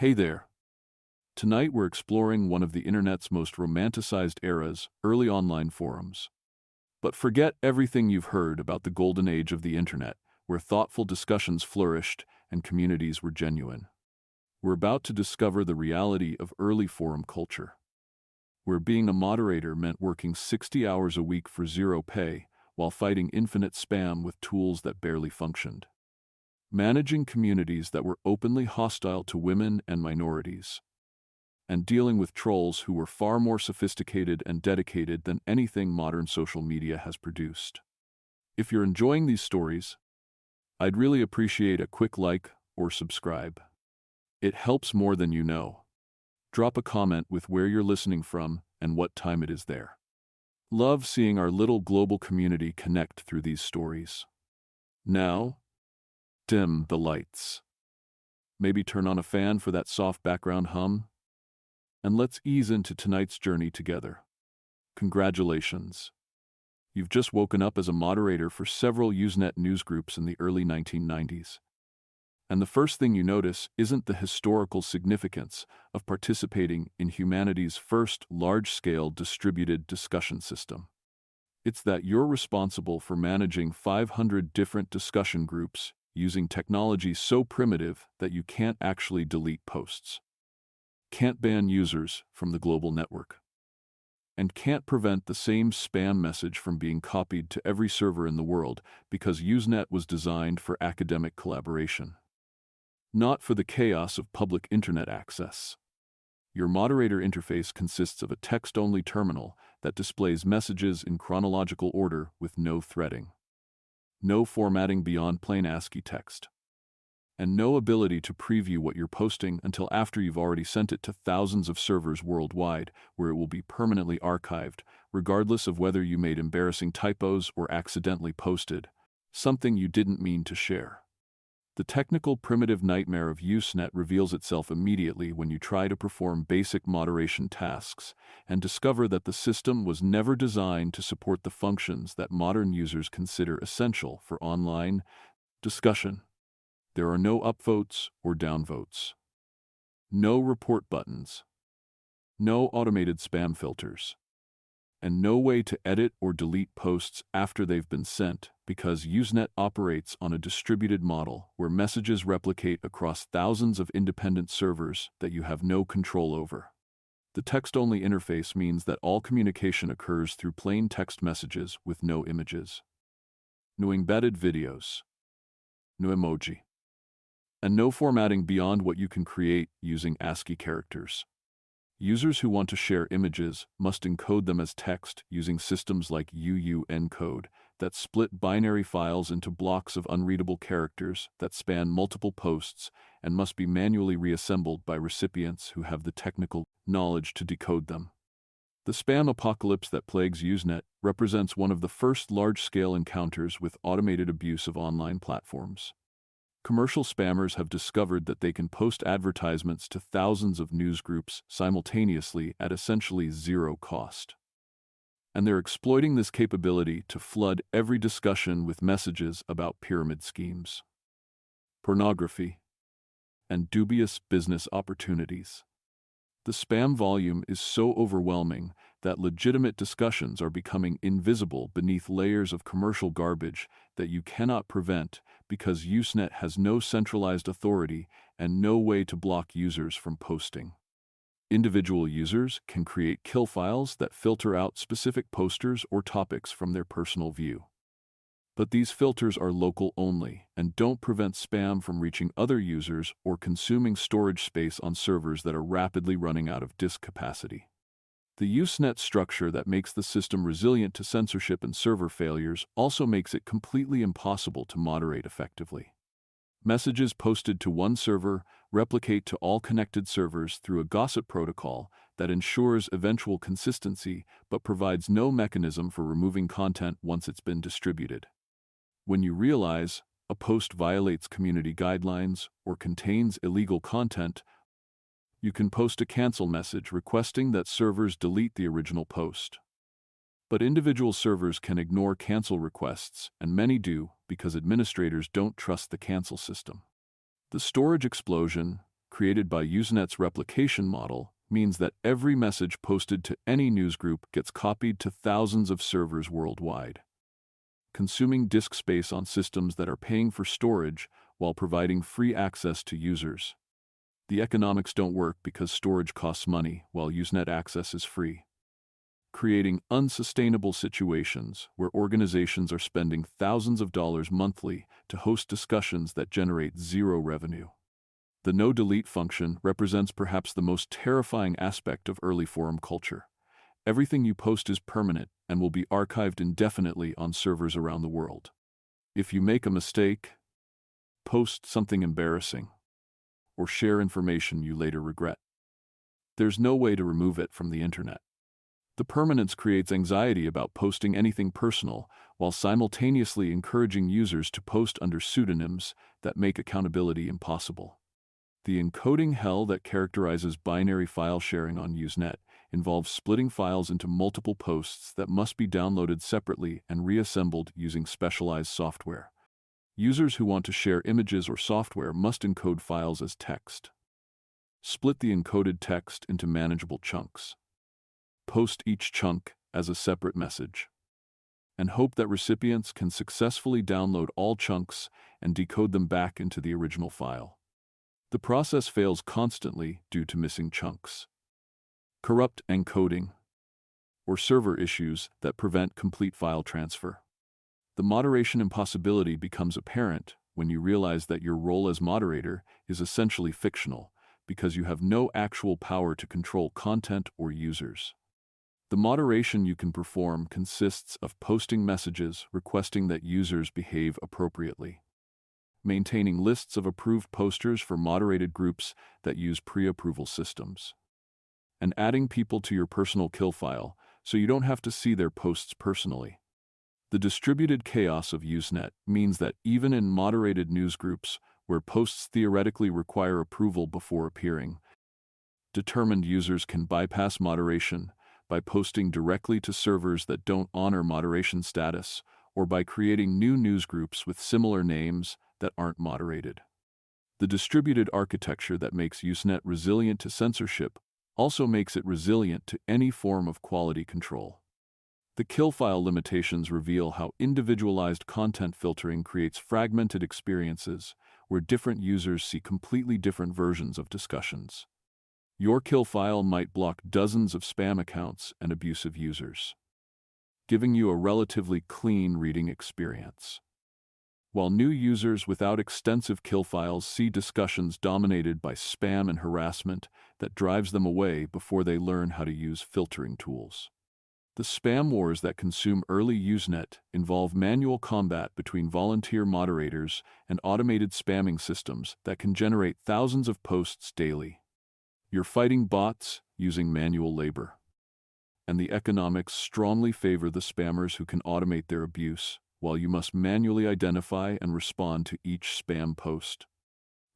Hey there. Tonight we're exploring one of the internet's most romanticized eras, early online forums. But forget everything you've heard about the golden age of the internet, where thoughtful discussions flourished and communities were genuine. We're about to discover the reality of early forum culture, where being a moderator meant working 60 hours a week for zero pay, while fighting infinite spam with tools that barely functioned. Managing communities that were openly hostile to women and minorities, and dealing with trolls who were far more sophisticated and dedicated than anything modern social media has produced. If you're enjoying these stories, I'd really appreciate a quick like or subscribe. It helps more than you know. Drop a comment with where you're listening from and what time it is there. Love seeing our little global community connect through these stories. Now, dim the lights. Maybe turn on a fan for that soft background hum. And let's ease into tonight's journey together. Congratulations. You've just woken up as a moderator for several Usenet newsgroups in the early 1990s. And the first thing you notice isn't the historical significance of participating in humanity's first large-scale distributed discussion system. It's that you're responsible for managing 500 different discussion groups using technology so primitive that you can't actually delete posts, can't ban users from the global network, and can't prevent the same spam message from being copied to every server in the world because Usenet was designed for academic collaboration, not for the chaos of public internet access. Your moderator interface consists of a text-only terminal that displays messages in chronological order with no threading, no formatting beyond plain ASCII text, and no ability to preview what you're posting until after you've already sent it to thousands of servers worldwide, where it will be permanently archived, regardless of whether you made embarrassing typos or accidentally posted something you didn't mean to share. The technical primitive nightmare of Usenet reveals itself immediately when you try to perform basic moderation tasks and discover that the system was never designed to support the functions that modern users consider essential for online discussion. There are no upvotes or downvotes, no report buttons, no automated spam filters, and no way to edit or delete posts after they've been sent, because Usenet operates on a distributed model where messages replicate across thousands of independent servers that you have no control over. The text-only interface means that all communication occurs through plain text messages with no images, no embedded videos, no emoji, and no formatting beyond what you can create using ASCII characters. Users who want to share images must encode them as text using systems like UU encode that split binary files into blocks of unreadable characters that span multiple posts and must be manually reassembled by recipients who have the technical knowledge to decode them. The spam apocalypse that plagues Usenet represents one of the first large-scale encounters with automated abuse of online platforms. Commercial spammers have discovered that they can post advertisements to thousands of newsgroups simultaneously at essentially zero cost. And they're exploiting this capability to flood every discussion with messages about pyramid schemes, pornography, and dubious business opportunities. The spam volume is so overwhelming that legitimate discussions are becoming invisible beneath layers of commercial garbage that you cannot prevent because Usenet has no centralized authority and no way to block users from posting. Individual users can create kill files that filter out specific posters or topics from their personal view. But these filters are local only and don't prevent spam from reaching other users or consuming storage space on servers that are rapidly running out of disk capacity. The Usenet structure that makes the system resilient to censorship and server failures also makes it completely impossible to moderate effectively. Messages posted to one server replicate to all connected servers through a gossip protocol that ensures eventual consistency but provides no mechanism for removing content once it's been distributed. When you realize a post violates community guidelines or contains illegal content, you can post a cancel message requesting that servers delete the original post. But individual servers can ignore cancel requests, and many do because administrators don't trust the cancel system. The storage explosion, created by Usenet's replication model, means that every message posted to any newsgroup gets copied to thousands of servers worldwide, consuming disk space on systems that are paying for storage while providing free access to users. The economics don't work because storage costs money while Usenet access is free, creating unsustainable situations where organizations are spending thousands of dollars monthly to host discussions that generate zero revenue. The no-delete function represents perhaps the most terrifying aspect of early forum culture. Everything you post is permanent and will be archived indefinitely on servers around the world. If you make a mistake, post something embarrassing, or share information you later regret, there's no way to remove it from the internet. The permanence creates anxiety about posting anything personal, while simultaneously encouraging users to post under pseudonyms that make accountability impossible. The encoding hell that characterizes binary file sharing on Usenet involves splitting files into multiple posts that must be downloaded separately and reassembled using specialized software. Users who want to share images or software must encode files as text. Split the encoded text into manageable chunks. Post each chunk as a separate message, and hope that recipients can successfully download all chunks and decode them back into the original file. The process fails constantly due to missing chunks, corrupt encoding, or server issues that prevent complete file transfer. The moderation impossibility becomes apparent when you realize that your role as moderator is essentially fictional because you have no actual power to control content or users. The moderation you can perform consists of posting messages requesting that users behave appropriately, maintaining lists of approved posters for moderated groups that use pre-approval systems, and adding people to your personal kill file so you don't have to see their posts personally. The distributed chaos of Usenet means that even in moderated newsgroups, where posts theoretically require approval before appearing, determined users can bypass moderation by posting directly to servers that don't honor moderation status, or by creating new newsgroups with similar names that aren't moderated. The distributed architecture that makes Usenet resilient to censorship also makes it resilient to any form of quality control. The kill file limitations reveal how individualized content filtering creates fragmented experiences where different users see completely different versions of discussions. Your kill file might block dozens of spam accounts and abusive users, giving you a relatively clean reading experience, while new users without extensive kill files see discussions dominated by spam and harassment that drives them away before they learn how to use filtering tools. The spam wars that consume early Usenet involve manual combat between volunteer moderators and automated spamming systems that can generate thousands of posts daily. You're fighting bots using manual labor, and the economics strongly favor the spammers who can automate their abuse, while you must manually identify and respond to each spam post.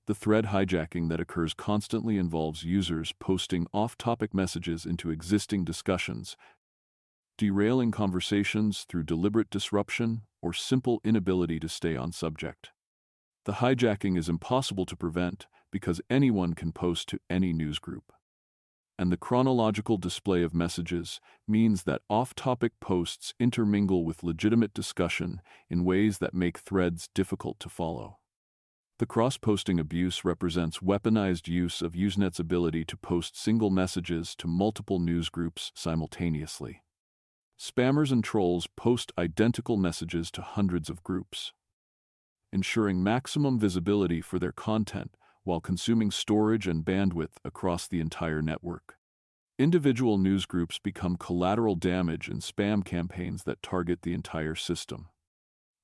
The thread hijacking that occurs constantly involves users posting off-topic messages into existing discussions, derailing conversations through deliberate disruption or simple inability to stay on subject. The hijacking is impossible to prevent because anyone can post to any newsgroup. And the chronological display of messages means that off-topic posts intermingle with legitimate discussion in ways that make threads difficult to follow. The cross-posting abuse represents weaponized use of Usenet's ability to post single messages to multiple newsgroups simultaneously. Spammers and trolls post identical messages to hundreds of groups, ensuring maximum visibility for their content while consuming storage and bandwidth across the entire network. Individual newsgroups become collateral damage in spam campaigns that target the entire system.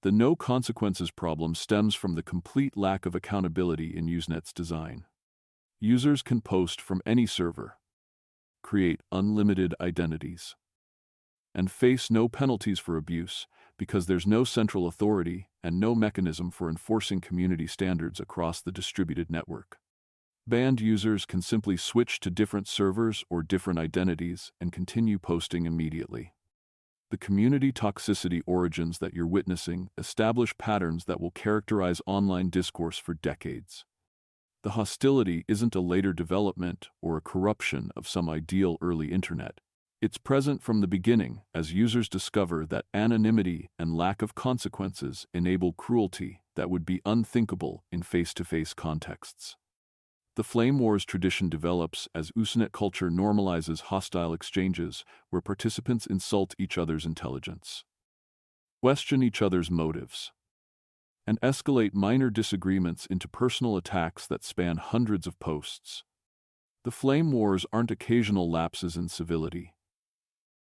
The no consequences problem stems from the complete lack of accountability in Usenet's design. Users can post from any server, create unlimited identities, and face no penalties for abuse because there's no central authority and no mechanism for enforcing community standards across the distributed network. Banned users can simply switch to different servers or different identities and continue posting immediately. The community toxicity origins that you're witnessing establish patterns that will characterize online discourse for decades. The hostility isn't a later development or a corruption of some ideal early internet. It's present from the beginning as users discover that anonymity and lack of consequences enable cruelty that would be unthinkable in face-to-face contexts. The flame wars tradition develops as Usenet culture normalizes hostile exchanges where participants insult each other's intelligence, question each other's motives, and escalate minor disagreements into personal attacks that span hundreds of posts. The flame wars aren't occasional lapses in civility.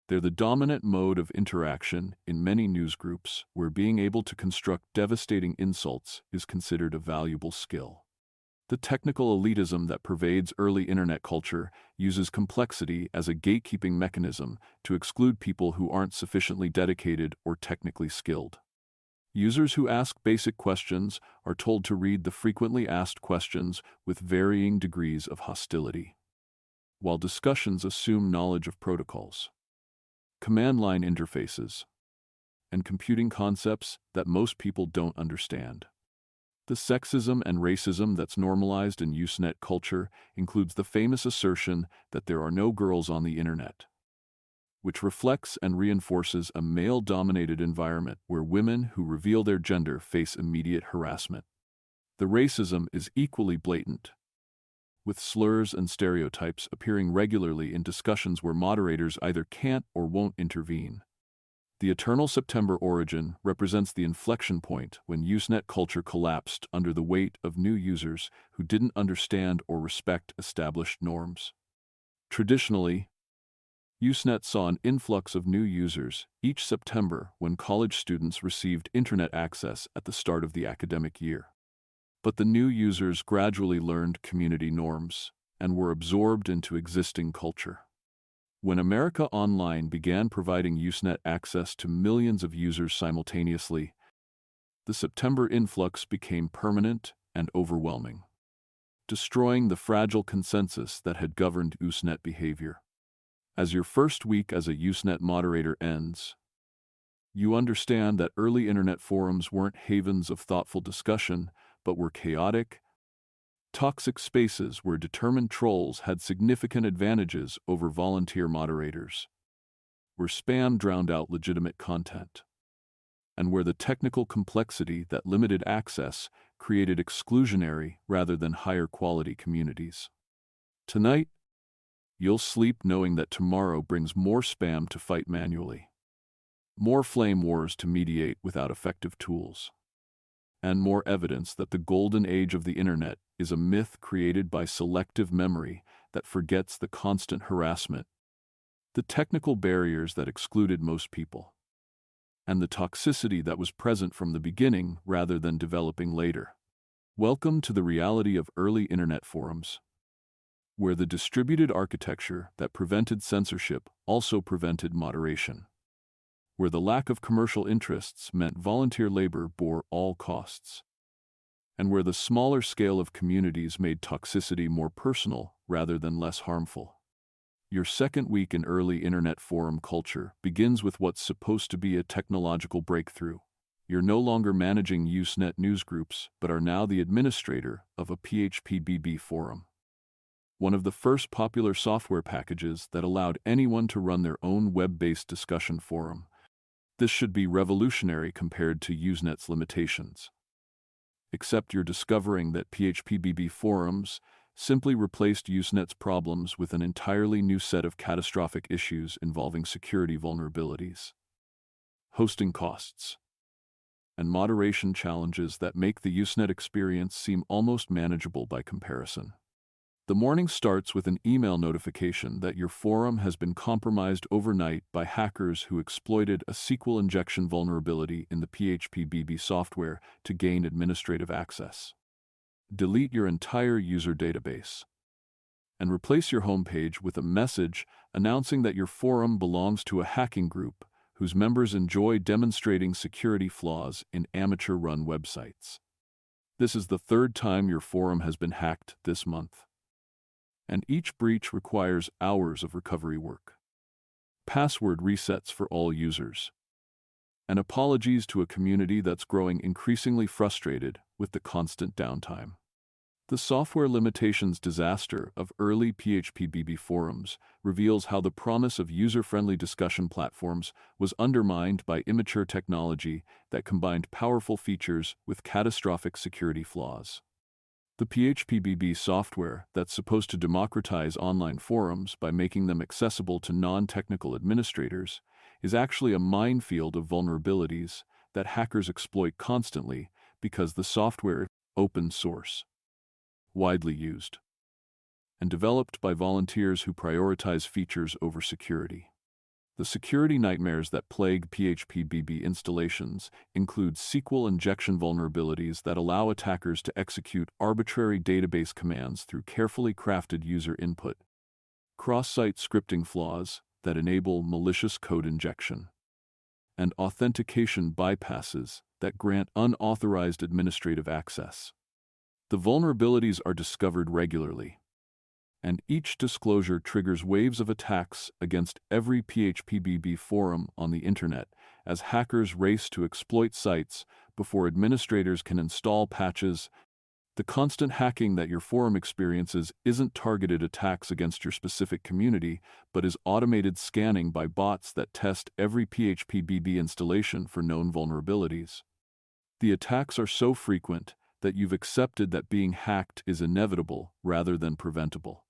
They're the dominant mode of interaction in many newsgroups where being able to construct devastating insults is considered a valuable skill. The technical elitism that pervades early internet culture uses complexity as a gatekeeping mechanism to exclude people who aren't sufficiently dedicated or technically skilled. Users who ask basic questions are told to read the frequently asked questions with varying degrees of hostility, while discussions assume knowledge of protocols, command line interfaces, and computing concepts that most people don't understand. The sexism and racism that's normalized in Usenet culture includes the famous assertion that there are no girls on the internet, which reflects and reinforces a male-dominated environment where women who reveal their gender face immediate harassment. The racism is equally blatant, with slurs and stereotypes appearing regularly in discussions where moderators either can't or won't intervene. The Eternal September origin represents the inflection point when Usenet culture collapsed under the weight of new users who didn't understand or respect established norms. Traditionally, Usenet saw an influx of new users each September when college students received internet access at the start of the academic year. But the new users gradually learned community norms and were absorbed into existing culture. When America Online began providing Usenet access to millions of users simultaneously, the September influx became permanent and overwhelming, destroying the fragile consensus that had governed Usenet behavior. As your first week as a Usenet moderator ends, you understand that early internet forums weren't havens of thoughtful discussion, but were chaotic, toxic spaces where determined trolls had significant advantages over volunteer moderators, where spam drowned out legitimate content, and where the technical complexity that limited access created exclusionary rather than higher quality communities. Tonight, you'll sleep knowing that tomorrow brings more spam to fight manually, more flame wars to mediate without effective tools, and more evidence that the golden age of the internet is a myth created by selective memory that forgets the constant harassment, the technical barriers that excluded most people, and the toxicity that was present from the beginning rather than developing later. Welcome to the reality of early internet forums, where the distributed architecture that prevented censorship also prevented moderation, where the lack of commercial interests meant volunteer labor bore all costs, and where the smaller scale of communities made toxicity more personal rather than less harmful. Your second week in early internet forum culture begins with what's supposed to be a technological breakthrough. You're no longer managing Usenet newsgroups, but are now the administrator of a PHP-BB forum, one of the first popular software packages that allowed anyone to run their own web-based discussion forum. This should be revolutionary compared to Usenet's limitations. Except you're discovering that PHP-BB forums simply replaced Usenet's problems with an entirely new set of catastrophic issues involving security vulnerabilities, hosting costs, and moderation challenges that make the Usenet experience seem almost manageable by comparison. The morning starts with an email notification that your forum has been compromised overnight by hackers who exploited a SQL injection vulnerability in the PHP-BB software to gain administrative access. Delete your entire user database and replace your homepage with a message announcing that your forum belongs to a hacking group whose members enjoy demonstrating security flaws in amateur-run websites. This is the third time your forum has been hacked this month, and each breach requires hours of recovery work, password resets for all users, and apologies to a community that's growing increasingly frustrated with the constant downtime. The software limitations disaster of early PHP-BB forums reveals how the promise of user-friendly discussion platforms was undermined by immature technology that combined powerful features with catastrophic security flaws. The PHP-BB software that's supposed to democratize online forums by making them accessible to non-technical administrators is actually a minefield of vulnerabilities that hackers exploit constantly because the software is open source, widely used, and developed by volunteers who prioritize features over security. The security nightmares that plague PHP-BB installations include SQL injection vulnerabilities that allow attackers to execute arbitrary database commands through carefully crafted user input, cross-site scripting flaws that enable malicious code injection, and authentication bypasses that grant unauthorized administrative access. The vulnerabilities are discovered regularly, and each disclosure triggers waves of attacks against every PHP-BB forum on the internet as hackers race to exploit sites before administrators can install patches. The constant hacking that your forum experiences isn't targeted attacks against your specific community, but is automated scanning by bots that test every PHP-BB installation for known vulnerabilities. The attacks are so frequent that you've accepted that being hacked is inevitable rather than preventable.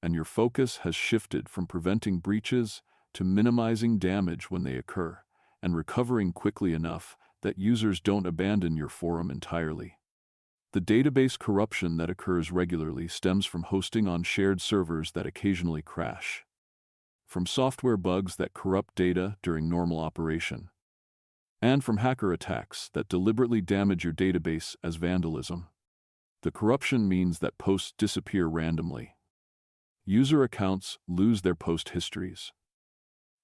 And your focus has shifted from preventing breaches to minimizing damage when they occur, and recovering quickly enough that users don't abandon your forum entirely. The database corruption that occurs regularly stems from hosting on shared servers that occasionally crash, from software bugs that corrupt data during normal operation, and from hacker attacks that deliberately damage your database as vandalism. The corruption means that posts disappear randomly. User accounts lose their post histories,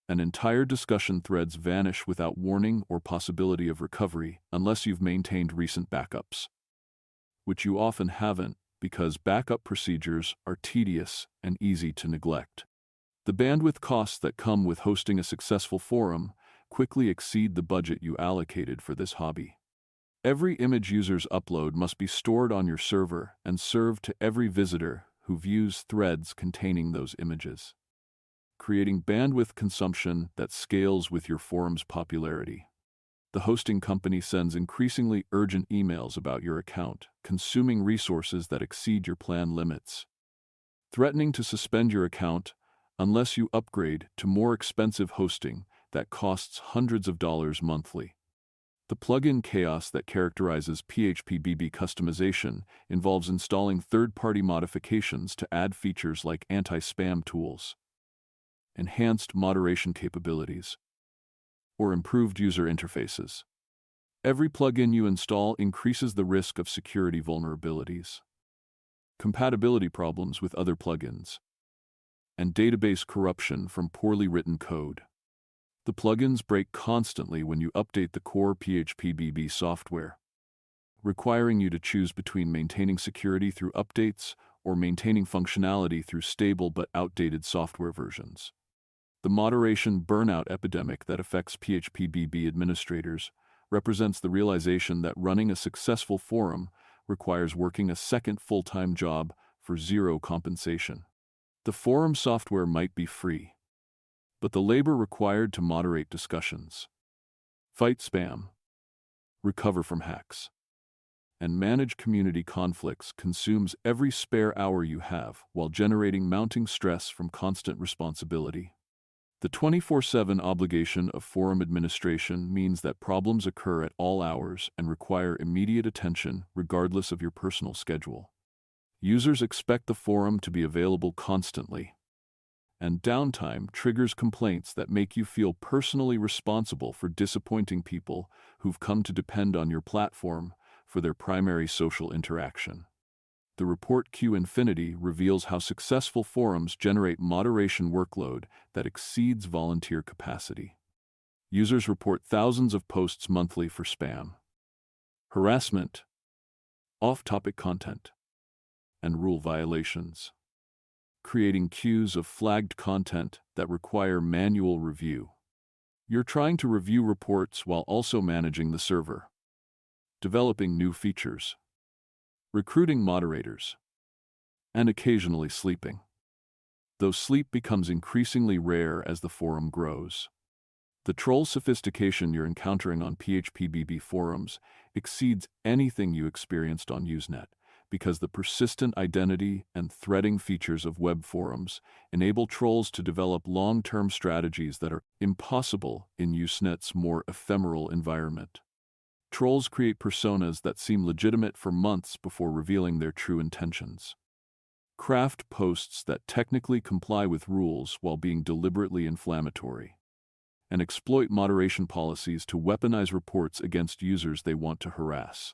and entire discussion threads vanish without warning or possibility of recovery unless you've maintained recent backups, which you often haven't because backup procedures are tedious and easy to neglect. The bandwidth costs that come with hosting a successful forum quickly exceed the budget you allocated for this hobby. Every image users upload must be stored on your server and served to every visitor who views threads containing those images, creating bandwidth consumption that scales with your forum's popularity. The hosting company sends increasingly urgent emails about your account, consuming resources that exceed your plan limits, threatening to suspend your account unless you upgrade to more expensive hosting that costs hundreds of dollars monthly. The plugin chaos that characterizes PHP-BB customization involves installing third-party modifications to add features like anti-spam tools, enhanced moderation capabilities, or improved user interfaces. Every plugin you install increases the risk of security vulnerabilities, compatibility problems with other plugins, and database corruption from poorly written code. The plugins break constantly when you update the core PHP-BB software, requiring you to choose between maintaining security through updates or maintaining functionality through stable but outdated software versions. The moderation burnout epidemic that affects PHP-BB administrators represents the realization that running a successful forum requires working a second full-time job for zero compensation. The forum software might be free, but the labor required to moderate discussions, fight spam, recover from hacks, and manage community conflicts consumes every spare hour you have while generating mounting stress from constant responsibility. The 24/7 obligation of forum administration means that problems occur at all hours and require immediate attention regardless of your personal schedule. Users expect the forum to be available constantly, and downtime triggers complaints that make you feel personally responsible for disappointing people who've come to depend on your platform for their primary social interaction. The report Q Infinity reveals how successful forums generate moderation workload that exceeds volunteer capacity. Users report thousands of posts monthly for spam, harassment, off-topic content, and rule violations, creating queues of flagged content that require manual review. You're trying to review reports while also managing the server, developing new features, recruiting moderators, and occasionally sleeping. Though sleep becomes increasingly rare as the forum grows. The troll sophistication you're encountering on PHPBB forums exceeds anything you experienced on Usenet, because the persistent identity and threading features of web forums enable trolls to develop long-term strategies that are impossible in Usenet's more ephemeral environment. Trolls create personas that seem legitimate for months before revealing their true intentions. Craft posts that technically comply with rules while being deliberately inflammatory, and exploit moderation policies to weaponize reports against users they want to harass.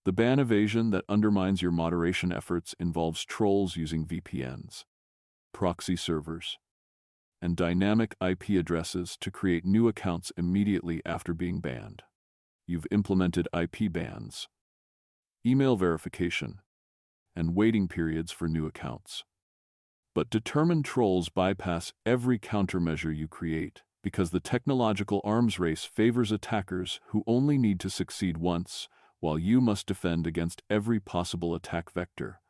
The ban evasion that undermines your moderation efforts involves trolls using VPNs, proxy servers, and dynamic IP addresses to create new accounts immediately after being banned. You've implemented IP bans, email verification, and waiting periods for new accounts. But determined trolls bypass every countermeasure you create, because the technological arms race favors attackers who only need to succeed once, while you must defend against every possible attack vector.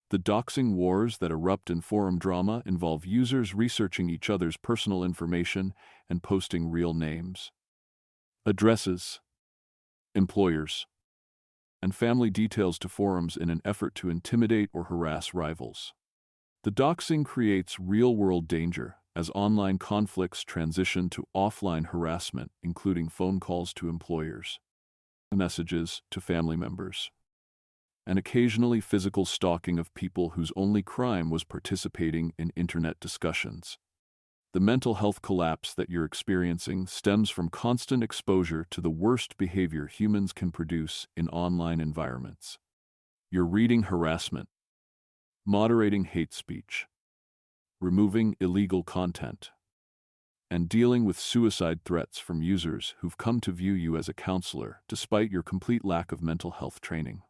The doxing wars that erupt in forum drama involve users researching each other's personal information and posting real names, addresses, employers, and family details to forums in an effort to intimidate or harass rivals. The doxing creates real-world danger as online conflicts transition to offline harassment, including phone calls to employers, messages to family members, and occasionally physical stalking of people whose only crime was participating in internet discussions. The mental health collapse that you're experiencing stems from constant exposure to the worst behavior humans can produce in online environments. You're reading harassment, moderating hate speech, removing illegal content, and dealing with suicide threats from users who've come to view you as a counselor despite your complete lack of mental health training.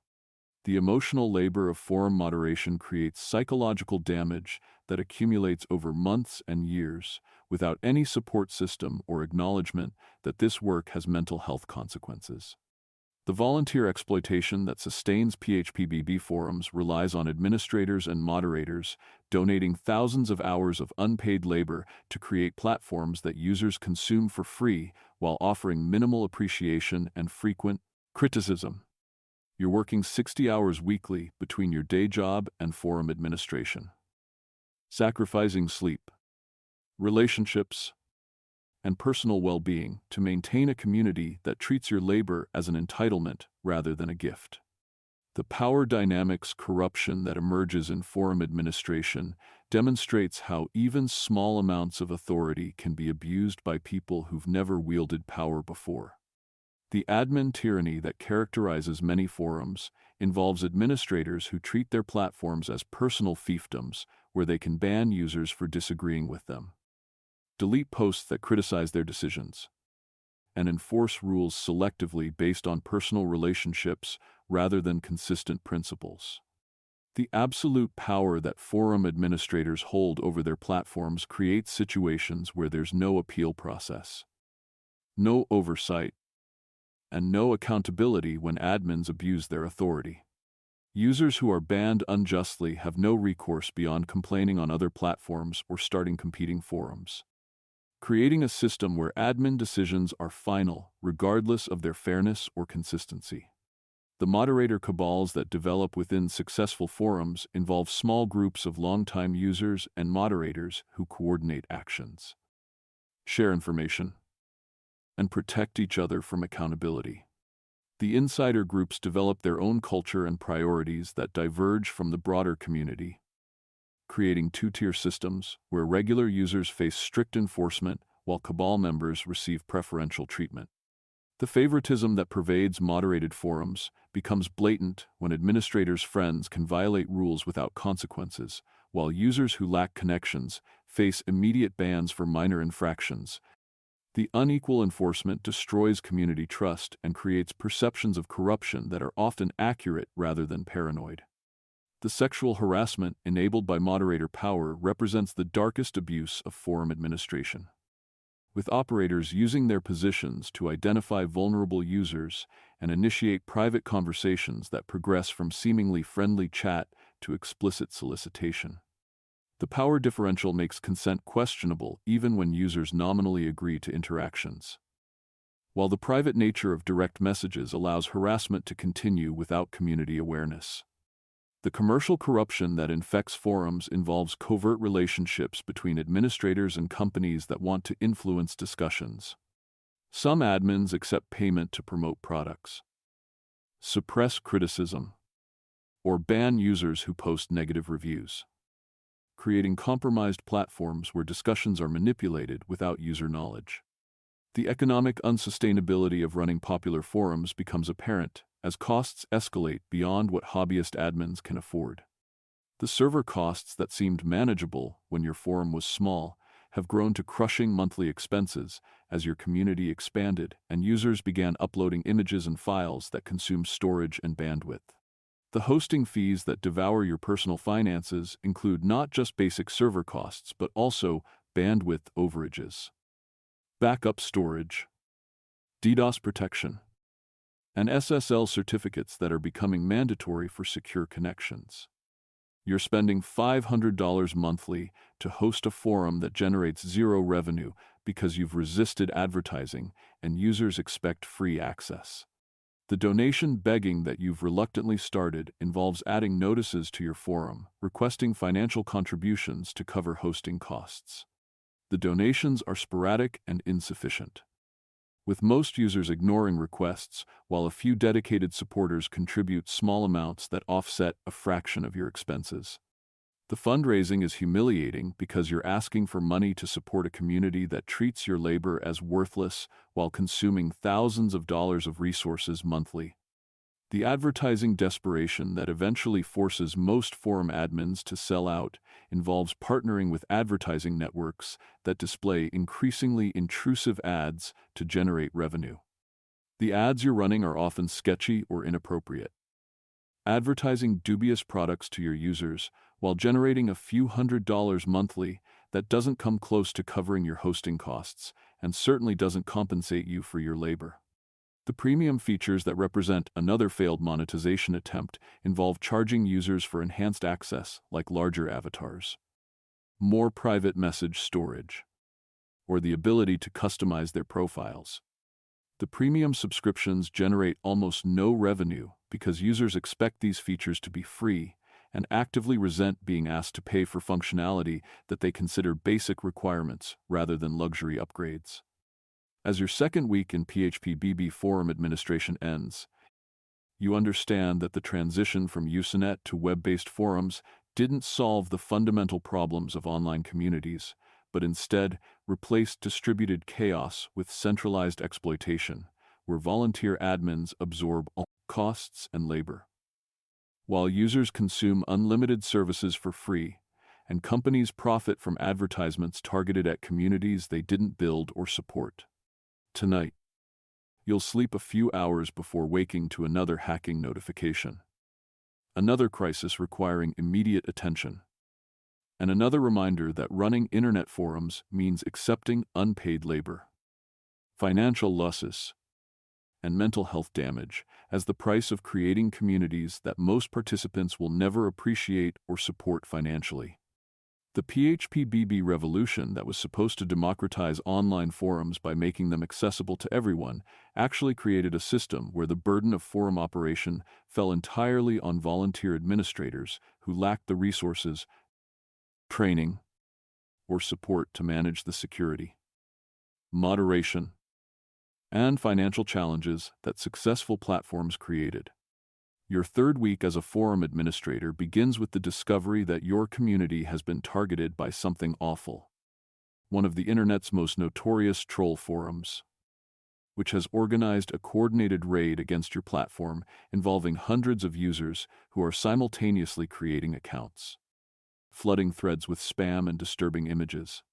The emotional labor of forum moderation creates psychological damage that accumulates over months and years without any support system or acknowledgement that this work has mental health consequences. The volunteer exploitation that sustains PHPBB forums relies on administrators and moderators donating thousands of hours of unpaid labor to create platforms that users consume for free while offering minimal appreciation and frequent criticism. You're working 60 hours weekly between your day job and forum administration, sacrificing sleep, relationships, and personal well-being to maintain a community that treats your labor as an entitlement rather than a gift. The power dynamics corruption that emerges in forum administration demonstrates how even small amounts of authority can be abused by people who've never wielded power before. The admin tyranny that characterizes many forums involves administrators who treat their platforms as personal fiefdoms where they can ban users for disagreeing with them, delete posts that criticize their decisions, and enforce rules selectively based on personal relationships rather than consistent principles. The absolute power that forum administrators hold over their platforms creates situations where there's no appeal process, no oversight, and no accountability when admins abuse their authority. Users who are banned unjustly have no recourse beyond complaining on other platforms or starting competing forums. Creating a system where admin decisions are final, regardless of their fairness or consistency. The moderator cabals that develop within successful forums involve small groups of longtime users and moderators who coordinate actions, share information, and protect each other from accountability. The insider groups develop their own culture and priorities that diverge from the broader community, creating two-tier systems where regular users face strict enforcement while cabal members receive preferential treatment. The favoritism that pervades moderated forums becomes blatant when administrators' friends can violate rules without consequences, while users who lack connections face immediate bans for minor infractions. The unequal enforcement destroys community trust and creates perceptions of corruption that are often accurate rather than paranoid. The sexual harassment enabled by moderator power represents the darkest abuse of forum administration. with operators using their positions to identify vulnerable users and initiate private conversations that progress from seemingly friendly chat to explicit solicitation. The power differential makes consent questionable even when users nominally agree to interactions. While the private nature of direct messages allows harassment to continue without community awareness. The commercial corruption that infects forums involves covert relationships between administrators and companies that want to influence discussions. Some admins accept payment to promote products, suppress criticism, or ban users who post negative reviews, creating compromised platforms where discussions are manipulated without user knowledge. The economic unsustainability of running popular forums becomes apparent as costs escalate beyond what hobbyist admins can afford. The server costs that seemed manageable when your forum was small have grown to crushing monthly expenses as your community expanded and users began uploading images and files that consume storage and bandwidth. The hosting fees that devour your personal finances include not just basic server costs but also bandwidth overages, backup storage, DDoS protection, and SSL certificates that are becoming mandatory for secure connections. You're spending $500 monthly to host a forum that generates zero revenue because you've resisted advertising and users expect free access. The donation begging that you've reluctantly started involves adding notices to your forum, requesting financial contributions to cover hosting costs. The donations are sporadic and insufficient, with most users ignoring requests, while a few dedicated supporters contribute small amounts that offset a fraction of your expenses. The fundraising is humiliating because you're asking for money to support a community that treats your labor as worthless while consuming thousands of dollars of resources monthly. The advertising desperation that eventually forces most forum admins to sell out involves partnering with advertising networks that display increasingly intrusive ads to generate revenue. The ads you're running are often sketchy or inappropriate, advertising dubious products to your users while generating a few $100s monthly that doesn't come close to covering your hosting costs and certainly doesn't compensate you for your labor. The premium features that represent another failed monetization attempt involve charging users for enhanced access, like larger avatars, more private message storage, or the ability to customize their profiles. The premium subscriptions generate almost no revenue because users expect these features to be free and actively resent being asked to pay for functionality that they consider basic requirements rather than luxury upgrades. As your second week in PHP-BB forum administration ends, you understand that the transition from Usenet to web-based forums didn't solve the fundamental problems of online communities, but instead replaced distributed chaos with centralized exploitation, where volunteer admins absorb all costs and labor, while users consume unlimited services for free, and companies profit from advertisements targeted at communities they didn't build or support. Tonight, you'll sleep a few hours before waking to another hacking notification, another crisis requiring immediate attention, and another reminder that running internet forums means accepting unpaid labor, financial losses, and mental health damage as the price of creating communities that most participants will never appreciate or support financially. The PHP-BB revolution that was supposed to democratize online forums by making them accessible to everyone actually created a system where the burden of forum operation fell entirely on volunteer administrators who lacked the resources, training, or support to manage the security, moderation, and financial challenges that successful platforms created. Your third week as a forum administrator begins with the discovery that your community has been targeted by something awful, one of the internet's most notorious troll forums, which has organized a coordinated raid against your platform involving hundreds of users who are simultaneously creating accounts, flooding threads with spam and disturbing images,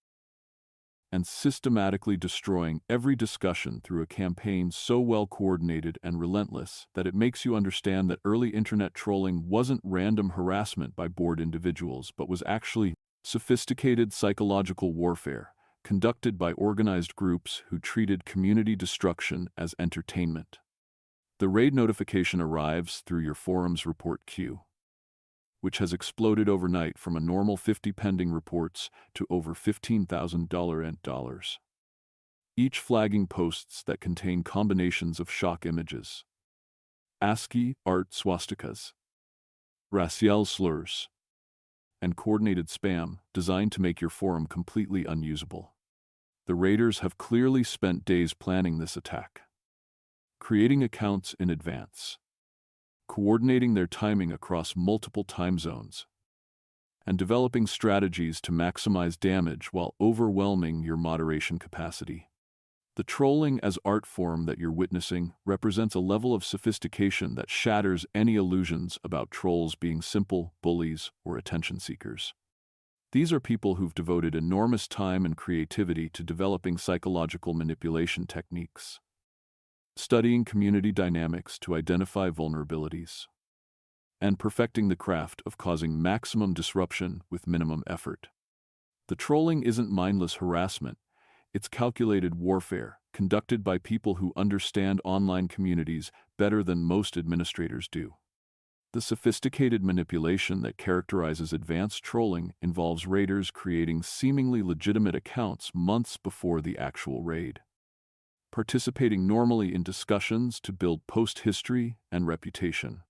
and systematically destroying every discussion through a campaign so well coordinated and relentless that it makes you understand that early internet trolling wasn't random harassment by bored individuals but was actually sophisticated psychological warfare conducted by organized groups who treated community destruction as entertainment. The raid notification arrives through your forum's report queue, which has exploded overnight from a normal 50 pending reports to over $15,000. Each flagging posts that contain combinations of shock images, ASCII art swastikas, racial slurs, and coordinated spam designed to make your forum completely unusable. The raiders have clearly spent days planning this attack, creating accounts in advance, coordinating their timing across multiple time zones, and developing strategies to maximize damage while overwhelming your moderation capacity. The trolling as art form that you're witnessing represents a level of sophistication that shatters any illusions about trolls being simple bullies or attention seekers. These are people who've devoted enormous time and creativity to developing psychological manipulation techniques, studying community dynamics to identify vulnerabilities, and perfecting the craft of causing maximum disruption with minimum effort. The trolling isn't mindless harassment. It's calculated warfare, conducted by people who understand online communities better than most administrators do. The sophisticated manipulation that characterizes advanced trolling involves raiders creating seemingly legitimate accounts months before the actual raid, participating normally in discussions to build post history and reputation,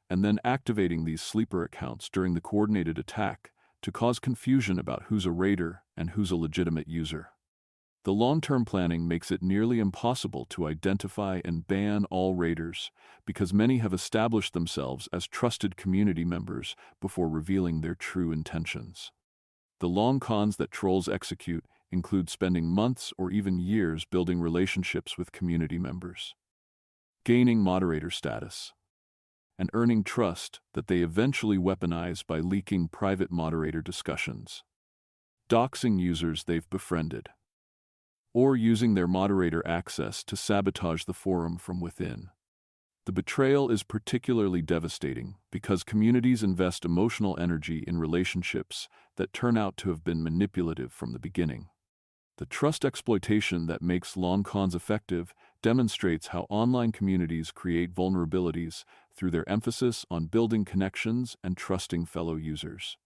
and then activating these sleeper accounts during the coordinated attack to cause confusion about who's a raider and who's a legitimate user. The long-term planning makes it nearly impossible to identify and ban all raiders because many have established themselves as trusted community members before revealing their true intentions. The long cons that trolls execute include spending months or even years building relationships with community members, gaining moderator status, and earning trust that they eventually weaponize by leaking private moderator discussions, doxing users they've befriended, or using their moderator access to sabotage the forum from within. The betrayal is particularly devastating because communities invest emotional energy in relationships that turn out to have been manipulative from the beginning. The trust exploitation that makes long cons effective demonstrates how online communities create vulnerabilities through their emphasis on building connections and trusting fellow users.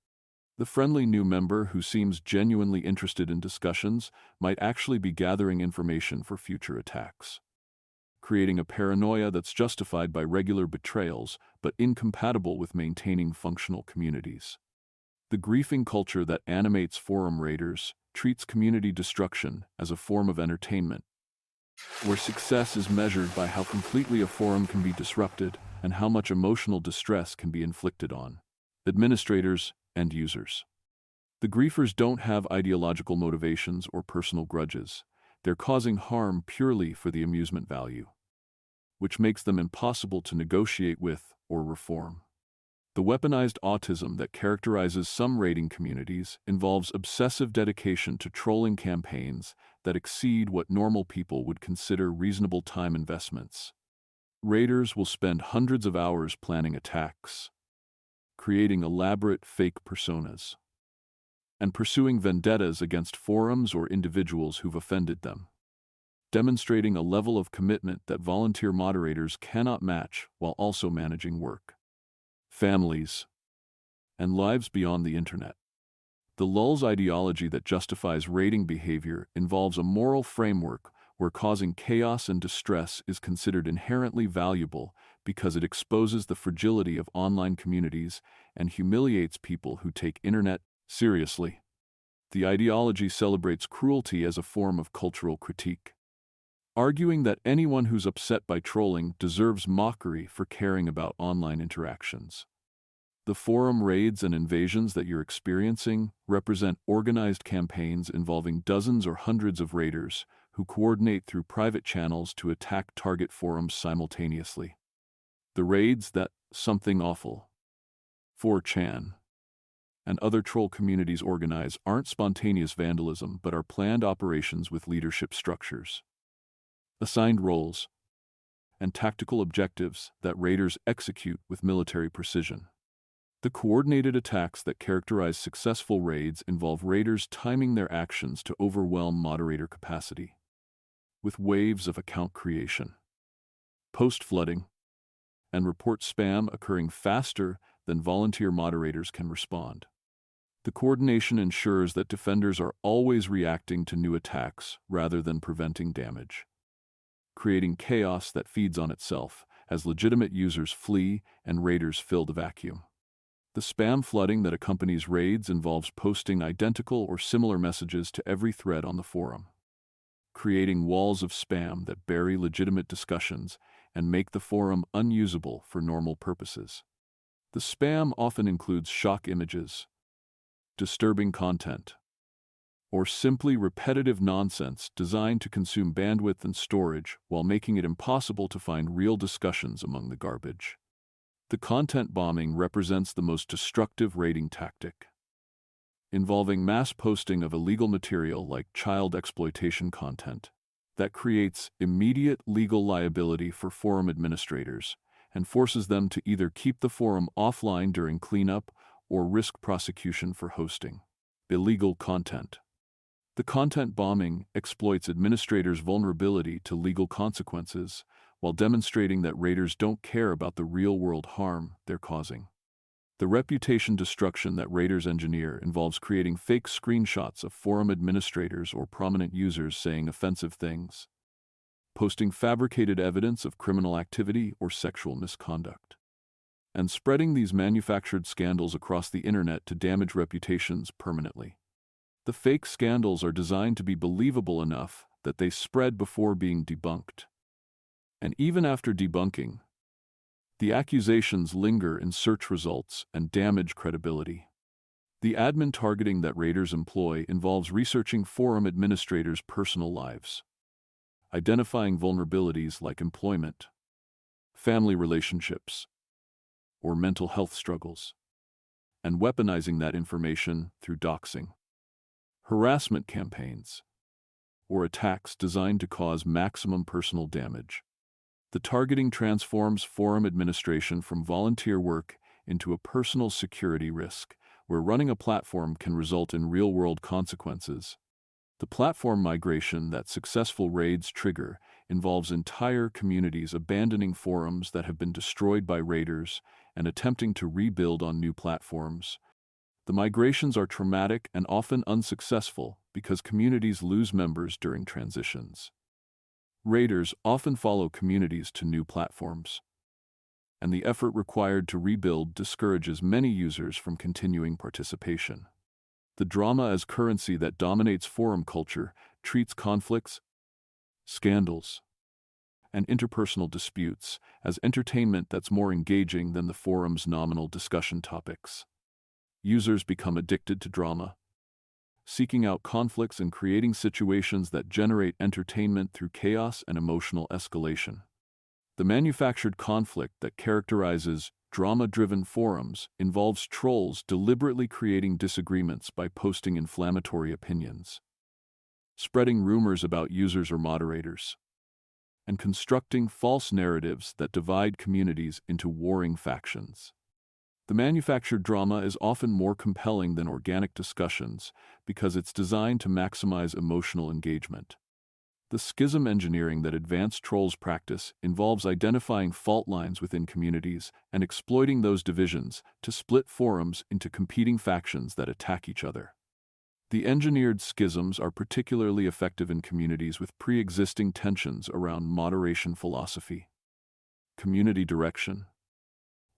The friendly new member who seems genuinely interested in discussions might actually be gathering information for future attacks, creating a paranoia that's justified by regular betrayals but incompatible with maintaining functional communities. The griefing culture that animates forum raiders treats community destruction as a form of entertainment, where success is measured by how completely a forum can be disrupted and how much emotional distress can be inflicted on administrators and users. The griefers don't have ideological motivations or personal grudges. They're causing harm purely for the amusement value, which makes them impossible to negotiate with or reform. The weaponized autism that characterizes some raiding communities involves obsessive dedication to trolling campaigns that exceed what normal people would consider reasonable time investments. Raiders will spend hundreds of hours planning attacks, creating elaborate fake personas, and pursuing vendettas against forums or individuals who've offended them, demonstrating a level of commitment that volunteer moderators cannot match while also managing work, families, and lives beyond the internet. The lulz ideology that justifies raiding behavior involves a moral framework where causing chaos and distress is considered inherently valuable because it exposes the fragility of online communities and humiliates people who take internet seriously. The ideology celebrates cruelty as a form of cultural critique, arguing that anyone who's upset by trolling deserves mockery for caring about online interactions. The forum raids and invasions that you're experiencing represent organized campaigns involving dozens or hundreds of raiders who coordinate through private channels to attack target forums simultaneously. The raids that Something Awful, 4chan, and other troll communities organize aren't spontaneous vandalism but are planned operations with leadership structures, assigned roles, and tactical objectives that raiders execute with military precision. The coordinated attacks that characterize successful raids involve raiders timing their actions to overwhelm moderator capacity, with waves of account creation, post-flooding, and report spam occurring faster than volunteer moderators can respond. The coordination ensures that defenders are always reacting to new attacks rather than preventing damage, creating chaos that feeds on itself as legitimate users flee and raiders fill the vacuum. The spam flooding that accompanies raids involves posting identical or similar messages to every thread on the forum, creating walls of spam that bury legitimate discussions and make the forum unusable for normal purposes. The spam often includes shock images, disturbing content, or simply repetitive nonsense designed to consume bandwidth and storage while making it impossible to find real discussions among the garbage. The content bombing represents the most destructive raiding tactic, involving mass posting of illegal material like child exploitation content that creates immediate legal liability for forum administrators and forces them to either keep the forum offline during cleanup or risk prosecution for hosting illegal content. The content bombing exploits administrators' vulnerability to legal consequences while demonstrating that raiders don't care about the real-world harm they're causing. The reputation destruction that raiders engineer involves creating fake screenshots of forum administrators or prominent users saying offensive things, posting fabricated evidence of criminal activity or sexual misconduct, and spreading these manufactured scandals across the internet to damage reputations permanently. The fake scandals are designed to be believable enough that they spread before being debunked. And even after debunking, the accusations linger in search results and damage credibility. The admin targeting that raiders employ involves researching forum administrators' personal lives, identifying vulnerabilities like employment, family relationships, or mental health struggles, and weaponizing that information through doxing, harassment campaigns, or attacks designed to cause maximum personal damage. The targeting transforms forum administration from volunteer work into a personal security risk, where running a platform can result in real-world consequences. The platform migration that successful raids trigger involves entire communities abandoning forums that have been destroyed by raiders and attempting to rebuild on new platforms. The migrations are traumatic and often unsuccessful because communities lose members during transitions. Raiders often follow communities to new platforms, and the effort required to rebuild discourages many users from continuing participation. The drama as currency that dominates forum culture treats conflicts, scandals, and interpersonal disputes as entertainment that's more engaging than the forum's nominal discussion topics. Users become addicted to drama, seeking out conflicts and creating situations that generate entertainment through chaos and emotional escalation. The manufactured conflict that characterizes drama-driven forums involves trolls deliberately creating disagreements by posting inflammatory opinions, spreading rumors about users or moderators, and constructing false narratives that divide communities into warring factions. The manufactured drama is often more compelling than organic discussions because it's designed to maximize emotional engagement. The schism engineering that advanced trolls practice involves identifying fault lines within communities and exploiting those divisions to split forums into competing factions that attack each other. The engineered schisms are particularly effective in communities with pre-existing tensions around moderation philosophy, community direction,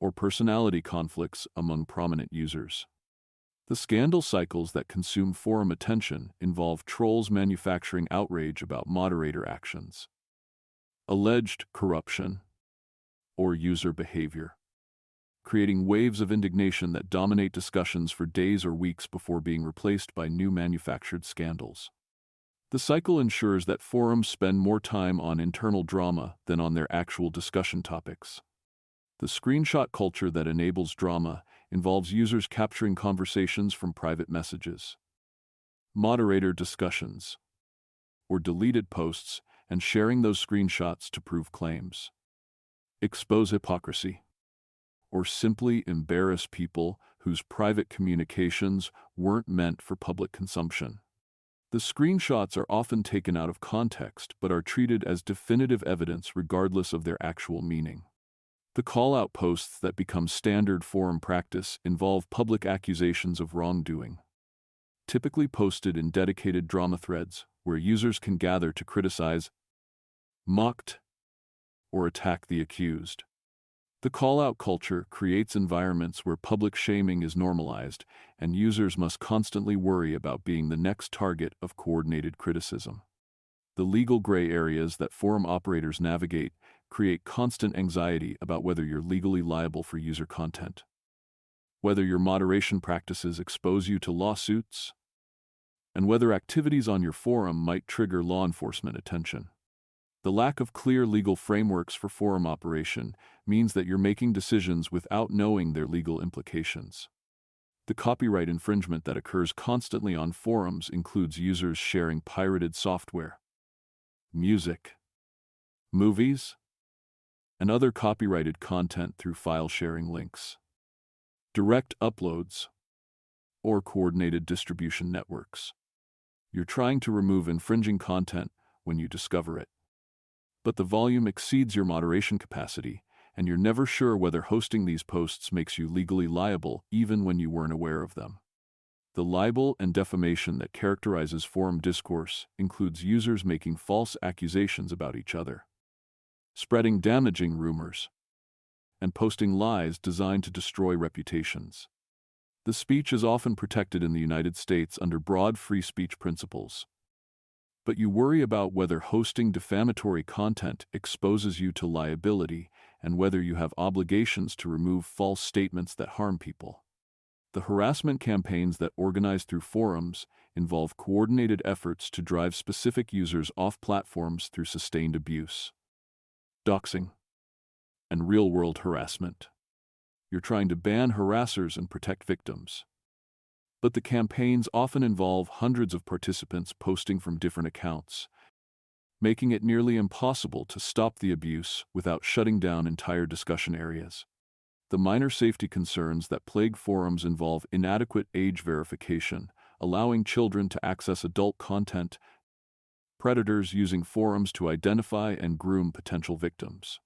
or personality conflicts among prominent users. The scandal cycles that consume forum attention involve trolls manufacturing outrage about moderator actions, alleged corruption, or user behavior, creating waves of indignation that dominate discussions for days or weeks before being replaced by new manufactured scandals. The cycle ensures that forums spend more time on internal drama than on their actual discussion topics. The screenshot culture that enables drama involves users capturing conversations from private messages, moderator discussions, or deleted posts and sharing those screenshots to prove claims, expose hypocrisy, or simply embarrass people whose private communications weren't meant for public consumption. The screenshots are often taken out of context but are treated as definitive evidence regardless of their actual meaning. The call-out posts that become standard forum practice involve public accusations of wrongdoing, typically posted in dedicated drama threads where users can gather to criticize, mocked, or attack the accused. The call-out culture creates environments where public shaming is normalized, and users must constantly worry about being the next target of coordinated criticism. The legal gray areas that forum operators navigate create constant anxiety about whether you're legally liable for user content, whether your moderation practices expose you to lawsuits, and whether activities on your forum might trigger law enforcement attention. The lack of clear legal frameworks for forum operation means that you're making decisions without knowing their legal implications. The copyright infringement that occurs constantly on forums includes users sharing pirated software, music, movies, and other copyrighted content through file sharing links, direct uploads, or coordinated distribution networks. You're trying to remove infringing content when you discover it, but the volume exceeds your moderation capacity, and you're never sure whether hosting these posts makes you legally liable even when you weren't aware of them. The libel and defamation that characterizes forum discourse includes users making false accusations about each other, spreading damaging rumors, and posting lies designed to destroy reputations. The speech is often protected in the United States under broad free speech principles, but you worry about whether hosting defamatory content exposes you to liability and whether you have obligations to remove false statements that harm people. The harassment campaigns that organize through forums involve coordinated efforts to drive specific users off platforms through sustained abuse, doxing, and real-world harassment. You're trying to ban harassers and protect victims, but the campaigns often involve hundreds of participants posting from different accounts, making it nearly impossible to stop the abuse without shutting down entire discussion areas. The minor safety concerns that plague forums involve inadequate age verification, allowing children to access adult content, predators using forums to identify and groom potential victims,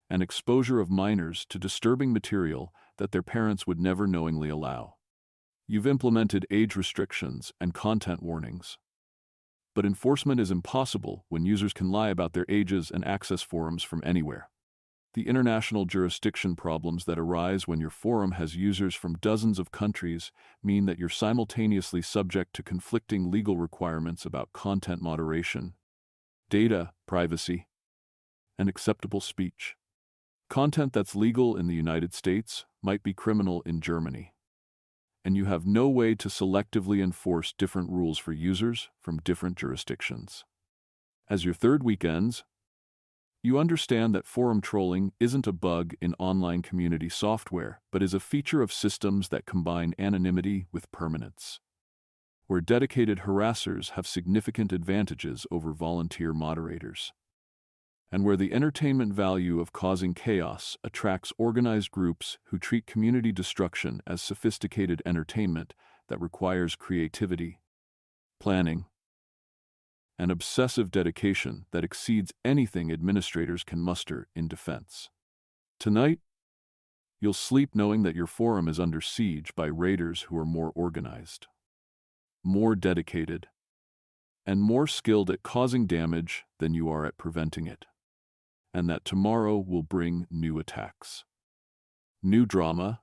and exposure of minors to disturbing material that their parents would never knowingly allow. You've implemented age restrictions and content warnings, but enforcement is impossible when users can lie about their ages and access forums from anywhere. The international jurisdiction problems that arise when your forum has users from dozens of countries mean that you're simultaneously subject to conflicting legal requirements about content moderation, data privacy, and acceptable speech. Content that's legal in the United States might be criminal in Germany, and you have no way to selectively enforce different rules for users from different jurisdictions. As your third week ends, you understand that forum trolling isn't a bug in online community software, but is a feature of systems that combine anonymity with permanence, where dedicated harassers have significant advantages over volunteer moderators, and where the entertainment value of causing chaos attracts organized groups who treat community destruction as sophisticated entertainment that requires creativity, planning, and obsessive dedication that exceeds anything administrators can muster in defense. Tonight, you'll sleep knowing that your forum is under siege by raiders who are more organized, more dedicated, and more skilled at causing damage than you are at preventing it, and that tomorrow will bring new attacks, new drama,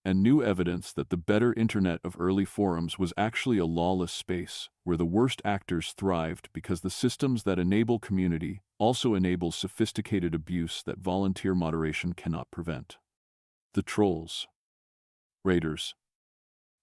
and new evidence that the better internet of early forums was actually a lawless space where the worst actors thrived because the systems that enable community also enable sophisticated abuse that volunteer moderation cannot prevent. The trolls, raiders,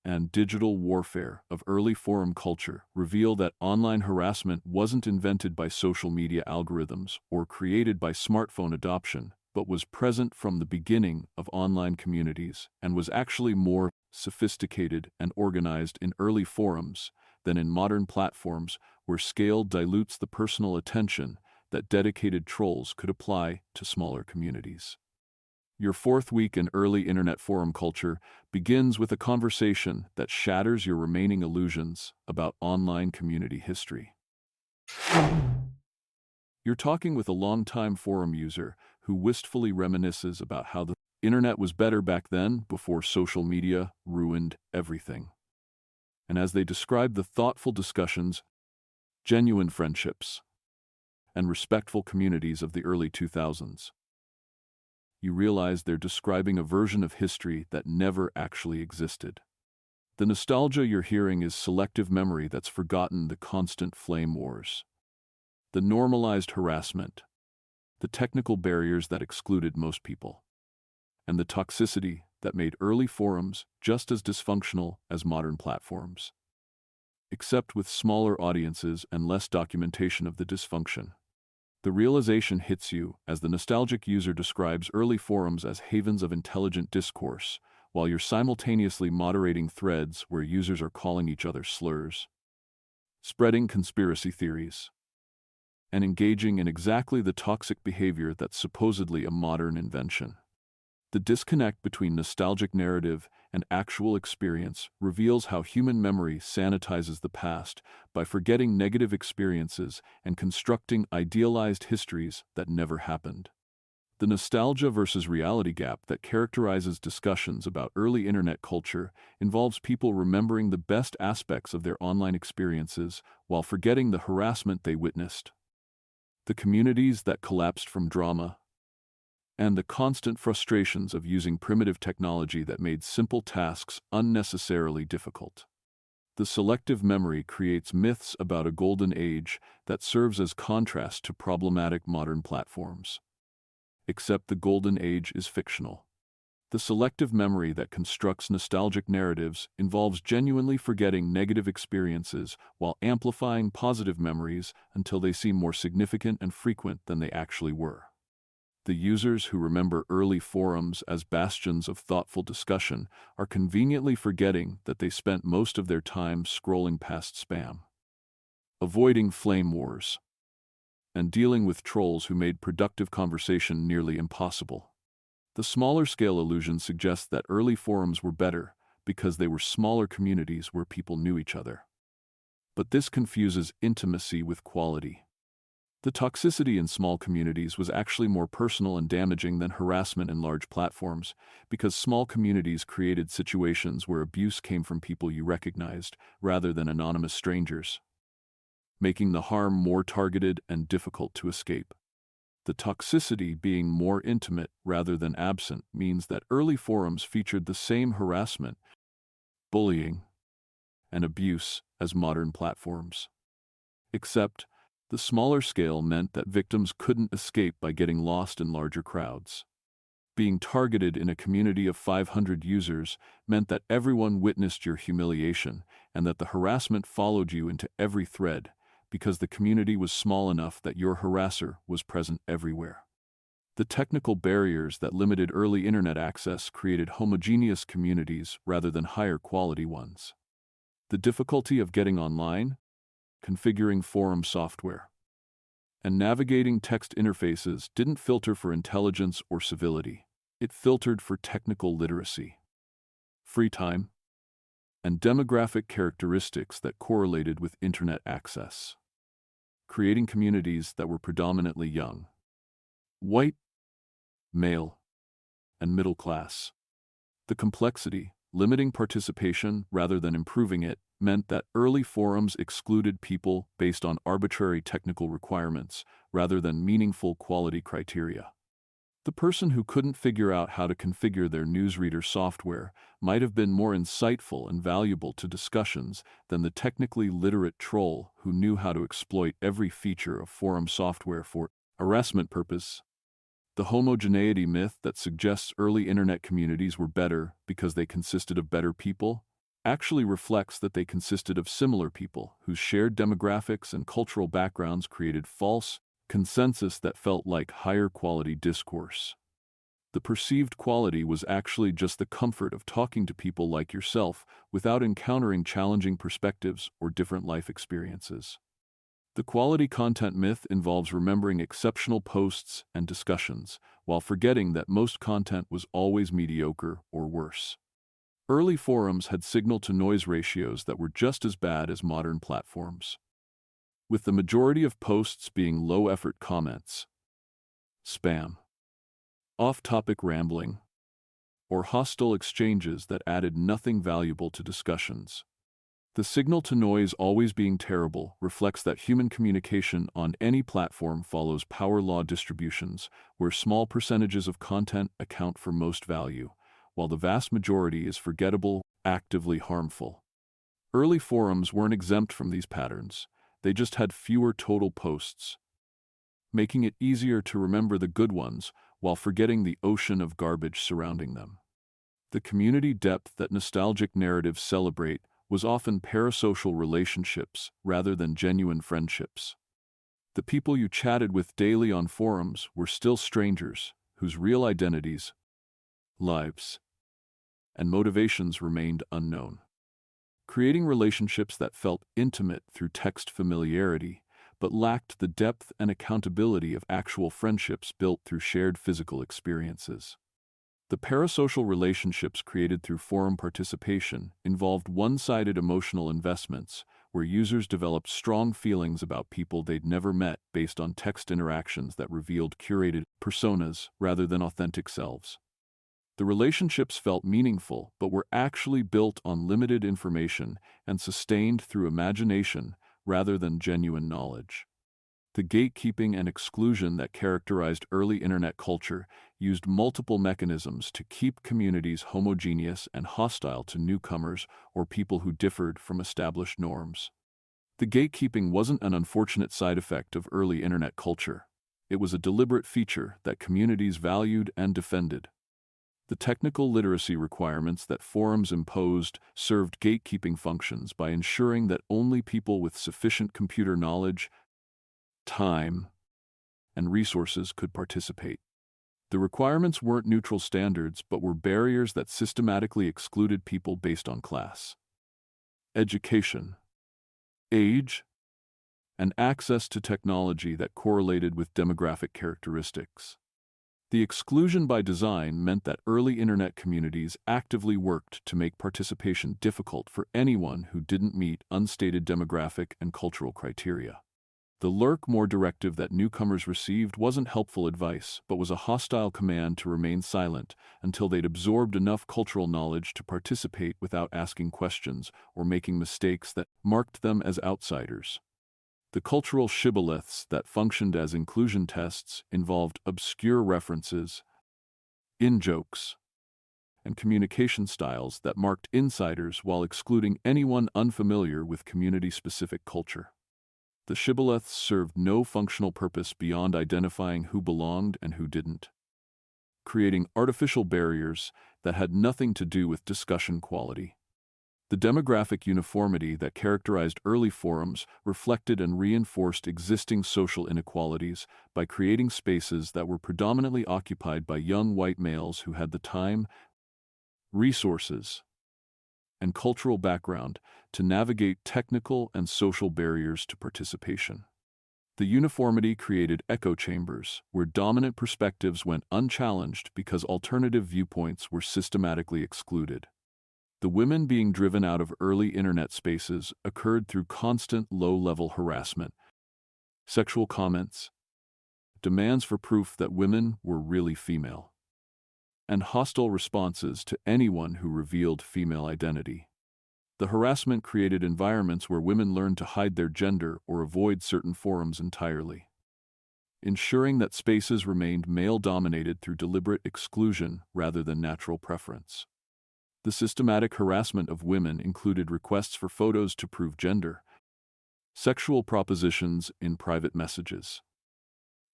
and digital warfare of early forum culture reveal that online harassment wasn't invented by social media algorithms or created by smartphone adoption, but was present from the beginning of online communities and was actually more sophisticated and organized in early forums than in modern platforms where scale dilutes the personal attention that dedicated trolls could apply to smaller communities. Your fourth week in early internet forum culture begins with a conversation that shatters your remaining illusions about online community history. You're talking with a longtime forum user who wistfully reminisces about how the internet was better back then before social media ruined everything. And as they describe the thoughtful discussions, genuine friendships, and respectful communities of the early 2000s, you realize they're describing a version of history that never actually existed. The nostalgia you're hearing is selective memory that's forgotten the constant flame wars, the normalized harassment, the technical barriers that excluded most people, and the toxicity that made early forums just as dysfunctional as modern platforms, except with smaller audiences and less documentation of the dysfunction. The realization hits you as the nostalgic user describes early forums as havens of intelligent discourse, while you're simultaneously moderating threads where users are calling each other slurs, spreading conspiracy theories, and engaging in exactly the toxic behavior that's supposedly a modern invention. The disconnect between nostalgic narrative and actual experience reveals how human memory sanitizes the past by forgetting negative experiences and constructing idealized histories that never happened. The nostalgia versus reality gap that characterizes discussions about early internet culture involves people remembering the best aspects of their online experiences while forgetting the harassment they witnessed, the communities that collapsed from drama, and the constant frustrations of using primitive technology that made simple tasks unnecessarily difficult. The selective memory creates myths about a golden age that serves as contrast to problematic modern platforms. Except the golden age is fictional. The selective memory that constructs nostalgic narratives involves genuinely forgetting negative experiences while amplifying positive memories until they seem more significant and frequent than they actually were. The users who remember early forums as bastions of thoughtful discussion are conveniently forgetting that they spent most of their time scrolling past spam, avoiding flame wars, and dealing with trolls who made productive conversation nearly impossible. The smaller-scale illusion suggests that early forums were better because they were smaller communities where people knew each other. But this confuses intimacy with quality. The toxicity in small communities was actually more personal and damaging than harassment in large platforms, because small communities created situations where abuse came from people you recognized rather than anonymous strangers, making the harm more targeted and difficult to escape. The toxicity being more intimate rather than absent means that early forums featured the same harassment, bullying, and abuse as modern platforms. Except, the smaller scale meant that victims couldn't escape by getting lost in larger crowds. Being targeted in a community of 500 users meant that everyone witnessed your humiliation and that the harassment followed you into every thread, because the community was small enough that your harasser was present everywhere. The technical barriers that limited early internet access created homogeneous communities rather than higher quality ones. The difficulty of getting online, configuring forum software, and navigating text interfaces didn't filter for intelligence or civility. It filtered for technical literacy, free time, and demographic characteristics that correlated with internet access, creating communities that were predominantly young, white, male, and middle class. The complexity, limiting participation rather than improving it, meant that early forums excluded people based on arbitrary technical requirements rather than meaningful quality criteria. The person who couldn't figure out how to configure their newsreader software might have been more insightful and valuable to discussions than the technically literate troll who knew how to exploit every feature of forum software for harassment purpose. The homogeneity myth that suggests early internet communities were better because they consisted of better people actually reflects that they consisted of similar people whose shared demographics and cultural backgrounds created false consensus that felt like higher quality discourse. The perceived quality was actually just the comfort of talking to people like yourself without encountering challenging perspectives or different life experiences. The quality content myth involves remembering exceptional posts and discussions, while forgetting that most content was always mediocre or worse. Early forums had signal-to-noise ratios that were just as bad as modern platforms, with the majority of posts being low-effort comments, spam, off-topic rambling, or hostile exchanges that added nothing valuable to discussions. The signal-to-noise always being terrible reflects that human communication on any platform follows power law distributions, where small percentages of content account for most value, while the vast majority is forgettable, actively harmful. Early forums weren't exempt from these patterns. They just had fewer total posts, making it easier to remember the good ones while forgetting the ocean of garbage surrounding them. The community depth that nostalgic narratives celebrate was often parasocial relationships rather than genuine friendships. The people you chatted with daily on forums were still strangers whose real identities, lives, and motivations remained unknown. Creating relationships that felt intimate through text familiarity, but lacked the depth and accountability of actual friendships built through shared physical experiences. The parasocial relationships created through forum participation involved one-sided emotional investments, where users developed strong feelings about people they'd never met based on text interactions that revealed curated personas rather than authentic selves. The relationships felt meaningful, but were actually built on limited information and sustained through imagination rather than genuine knowledge. The gatekeeping and exclusion that characterized early internet culture used multiple mechanisms to keep communities homogeneous and hostile to newcomers or people who differed from established norms. The gatekeeping wasn't an unfortunate side effect of early internet culture. It was a deliberate feature that communities valued and defended. The technical literacy requirements that forums imposed served gatekeeping functions by ensuring that only people with sufficient computer knowledge, time, and resources could participate. The requirements weren't neutral standards, but were barriers that systematically excluded people based on class, education, age, and access to technology that correlated with demographic characteristics. The exclusion by design meant that early internet communities actively worked to make participation difficult for anyone who didn't meet unstated demographic and cultural criteria. The lurk more directive that newcomers received wasn't helpful advice, but was a hostile command to remain silent until they'd absorbed enough cultural knowledge to participate without asking questions or making mistakes that marked them as outsiders. The cultural shibboleths that functioned as inclusion tests involved obscure references, in-jokes, and communication styles that marked insiders while excluding anyone unfamiliar with community-specific culture. The shibboleths served no functional purpose beyond identifying who belonged and who didn't, creating artificial barriers that had nothing to do with discussion quality. The demographic uniformity that characterized early forums reflected and reinforced existing social inequalities by creating spaces that were predominantly occupied by young white males who had the time, resources, and cultural background to navigate technical and social barriers to participation. The uniformity created echo chambers where dominant perspectives went unchallenged because alternative viewpoints were systematically excluded. The women being driven out of early internet spaces occurred through constant low-level harassment, sexual comments, demands for proof that women were really female, and hostile responses to anyone who revealed female identity. The harassment created environments where women learned to hide their gender or avoid certain forums entirely, ensuring that spaces remained male-dominated through deliberate exclusion rather than natural preference. The systematic harassment of women included requests for photos to prove gender, sexual propositions in private messages,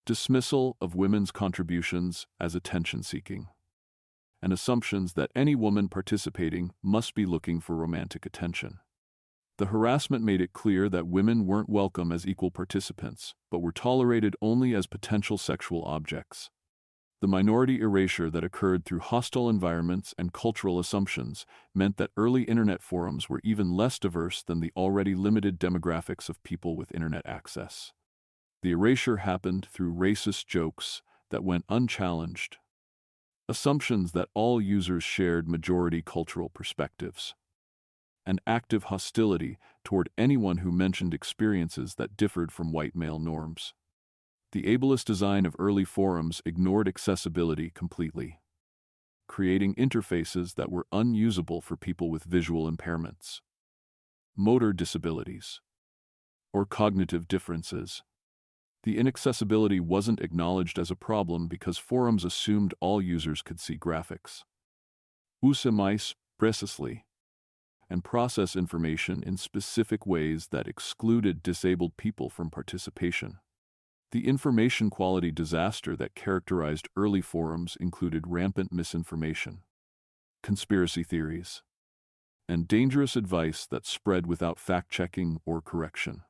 dismissal of women's contributions as attention-seeking, and assumptions that any woman participating must be looking for romantic attention. The harassment made it clear that women weren't welcome as equal participants, but were tolerated only as potential sexual objects. The minority erasure that occurred through hostile environments and cultural assumptions meant that early internet forums were even less diverse than the already limited demographics of people with internet access. The erasure happened through racist jokes that went unchallenged, assumptions that all users shared majority cultural perspectives, and active hostility toward anyone who mentioned experiences that differed from white male norms. The ableist design of early forums ignored accessibility completely, creating interfaces that were unusable for people with visual impairments, motor disabilities, or cognitive differences. The inaccessibility wasn't acknowledged as a problem because forums assumed all users could see graphics, use mais precisely, and process information in specific ways that excluded disabled people from participation. The information quality disaster that characterized early forums included rampant misinformation, conspiracy theories, and dangerous advice that spread without fact-checking or correction.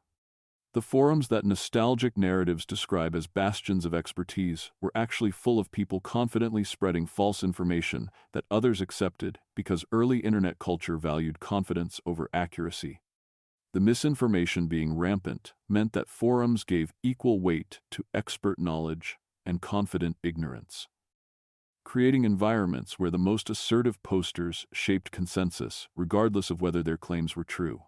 The forums that nostalgic narratives describe as bastions of expertise were actually full of people confidently spreading false information that others accepted because early internet culture valued confidence over accuracy. The misinformation being rampant meant that forums gave equal weight to expert knowledge and confident ignorance, creating environments where the most assertive posters shaped consensus regardless of whether their claims were true.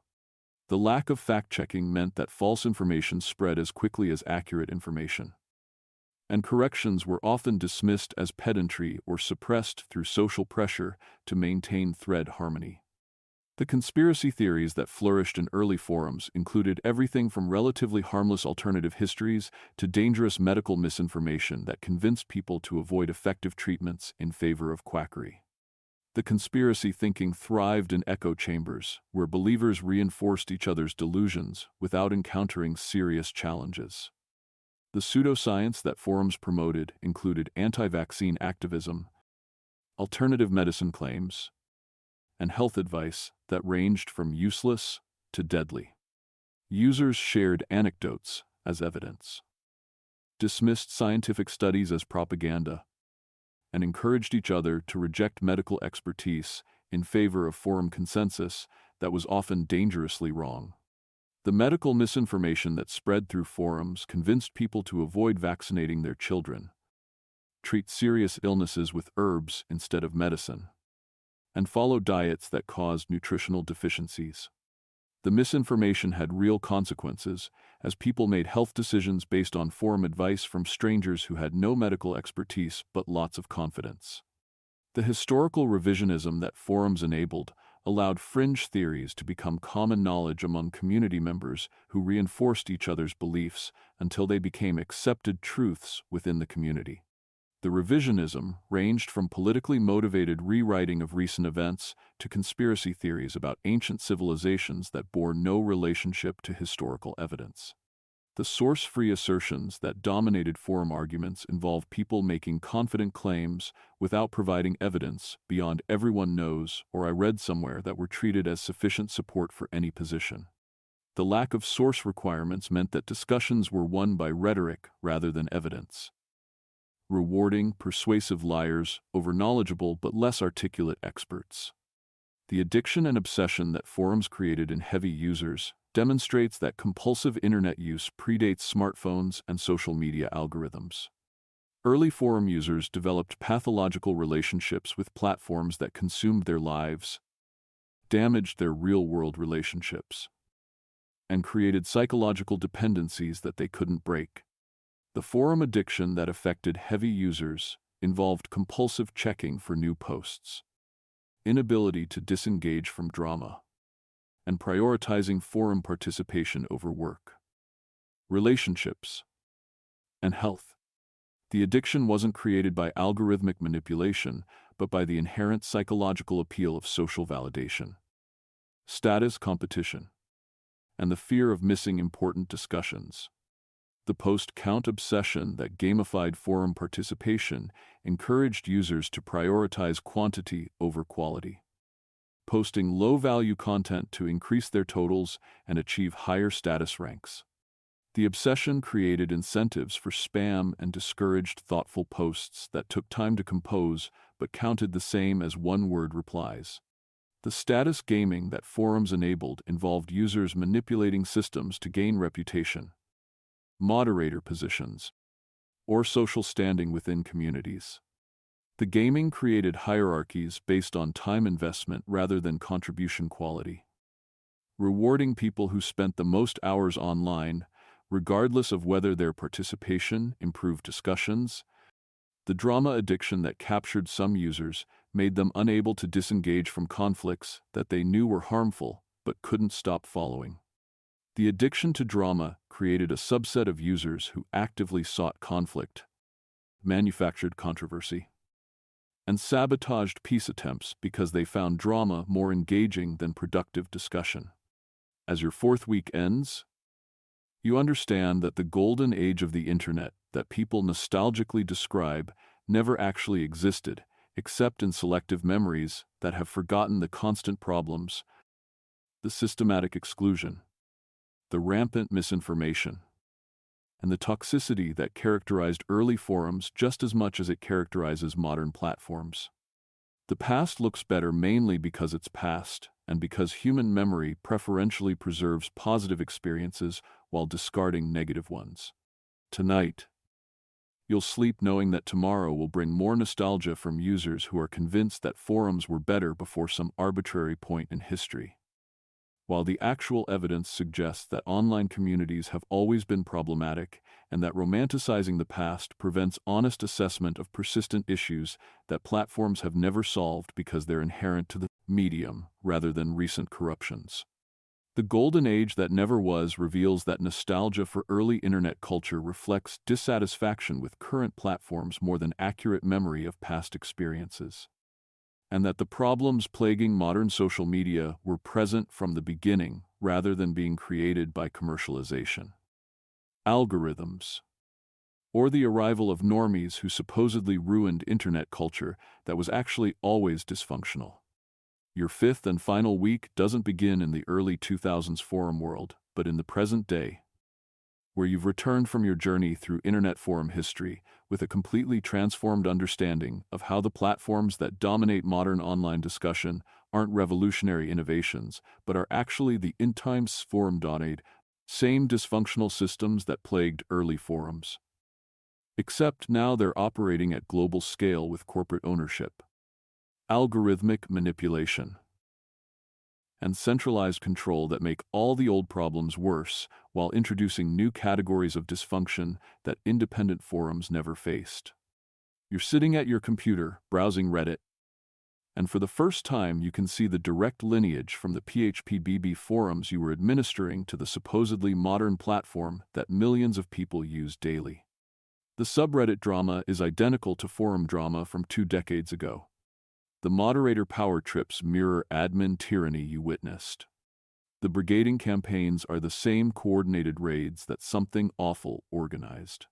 The lack of fact-checking meant that false information spread as quickly as accurate information, and corrections were often dismissed as pedantry or suppressed through social pressure to maintain thread harmony. The conspiracy theories that flourished in early forums included everything from relatively harmless alternative histories to dangerous medical misinformation that convinced people to avoid effective treatments in favor of quackery. The conspiracy thinking thrived in echo chambers, where believers reinforced each other's delusions without encountering serious challenges. The pseudoscience that forums promoted included anti-vaccine activism, alternative medicine claims, and health advice that ranged from useless to deadly. Users shared anecdotes as evidence, dismissed scientific studies as propaganda, and encouraged each other to reject medical expertise in favor of forum consensus that was often dangerously wrong. The medical misinformation that spread through forums convinced people to avoid vaccinating their children, treat serious illnesses with herbs instead of medicine, and follow diets that caused nutritional deficiencies. The misinformation had real consequences, as people made health decisions based on forum advice from strangers who had no medical expertise but lots of confidence. The historical revisionism that forums enabled allowed fringe theories to become common knowledge among community members who reinforced each other's beliefs until they became accepted truths within the community. The revisionism ranged from politically motivated rewriting of recent events to conspiracy theories about ancient civilizations that bore no relationship to historical evidence. The source-free assertions that dominated forum arguments involved people making confident claims without providing evidence beyond everyone knows or I read somewhere that were treated as sufficient support for any position. The lack of source requirements meant that discussions were won by rhetoric rather than evidence, rewarding persuasive liars over knowledgeable but less articulate experts. The addiction and obsession that forums created in heavy users demonstrates that compulsive internet use predates smartphones and social media algorithms. Early forum users developed pathological relationships with platforms that consumed their lives, damaged their real-world relationships, and created psychological dependencies that they couldn't break. The forum addiction that affected heavy users involved compulsive checking for new posts, inability to disengage from drama, and prioritizing forum participation over work, relationships, and health. The addiction wasn't created by algorithmic manipulation, but by the inherent psychological appeal of social validation, status competition, and the fear of missing important discussions. The post-count obsession that gamified forum participation encouraged users to prioritize quantity over quality, posting low-value content to increase their totals and achieve higher status ranks. The obsession created incentives for spam and discouraged thoughtful posts that took time to compose but counted the same as one-word replies. The status gaming that forums enabled involved users manipulating systems to gain reputation, moderator positions, or social standing within communities. The gaming created hierarchies based on time investment rather than contribution quality, rewarding people who spent the most hours online, regardless of whether their participation improved discussions. The drama addiction that captured some users made them unable to disengage from conflicts that they knew were harmful but couldn't stop following. The addiction to drama created a subset of users who actively sought conflict, manufactured controversy, and sabotaged peace attempts because they found drama more engaging than productive discussion. As your fourth week ends, you understand that the golden age of the internet that people nostalgically describe never actually existed, except in selective memories that have forgotten the constant problems, the systematic exclusion, the rampant misinformation, and the toxicity that characterized early forums just as much as it characterizes modern platforms. The past looks better mainly because it's past, and because human memory preferentially preserves positive experiences while discarding negative ones. Tonight, you'll sleep knowing that tomorrow will bring more nostalgia from users who are convinced that forums were better before some arbitrary point in history. While the actual evidence suggests that online communities have always been problematic and that romanticizing the past prevents honest assessment of persistent issues that platforms have never solved because they're inherent to the medium rather than recent corruptions. The golden age that never was reveals that nostalgia for early internet culture reflects dissatisfaction with current platforms more than accurate memory of past experiences, and that the problems plaguing modern social media were present from the beginning rather than being created by commercialization, algorithms, or the arrival of normies who supposedly ruined internet culture that was actually always dysfunctional. Your fifth and final week doesn't begin in the early 2000s forum world, but in the present day, where you've returned from your journey through internet forum history with a completely transformed understanding of how the platforms that dominate modern online discussion aren't revolutionary innovations, but are actually the in-time forum-dominated, same dysfunctional systems that plagued early forums. Except now they're operating at global scale with corporate ownership, algorithmic manipulation, and centralized control that make all the old problems worse while introducing new categories of dysfunction that independent forums never faced. You're sitting at your computer, browsing Reddit, and for the first time you can see the direct lineage from the PHP-BB forums you were administering to the supposedly modern platform that millions of people use daily. The subreddit drama is identical to forum drama from 2 decades ago. The moderator power trips mirror admin tyranny you witnessed. The brigading campaigns are the same coordinated raids that Something Awful organized.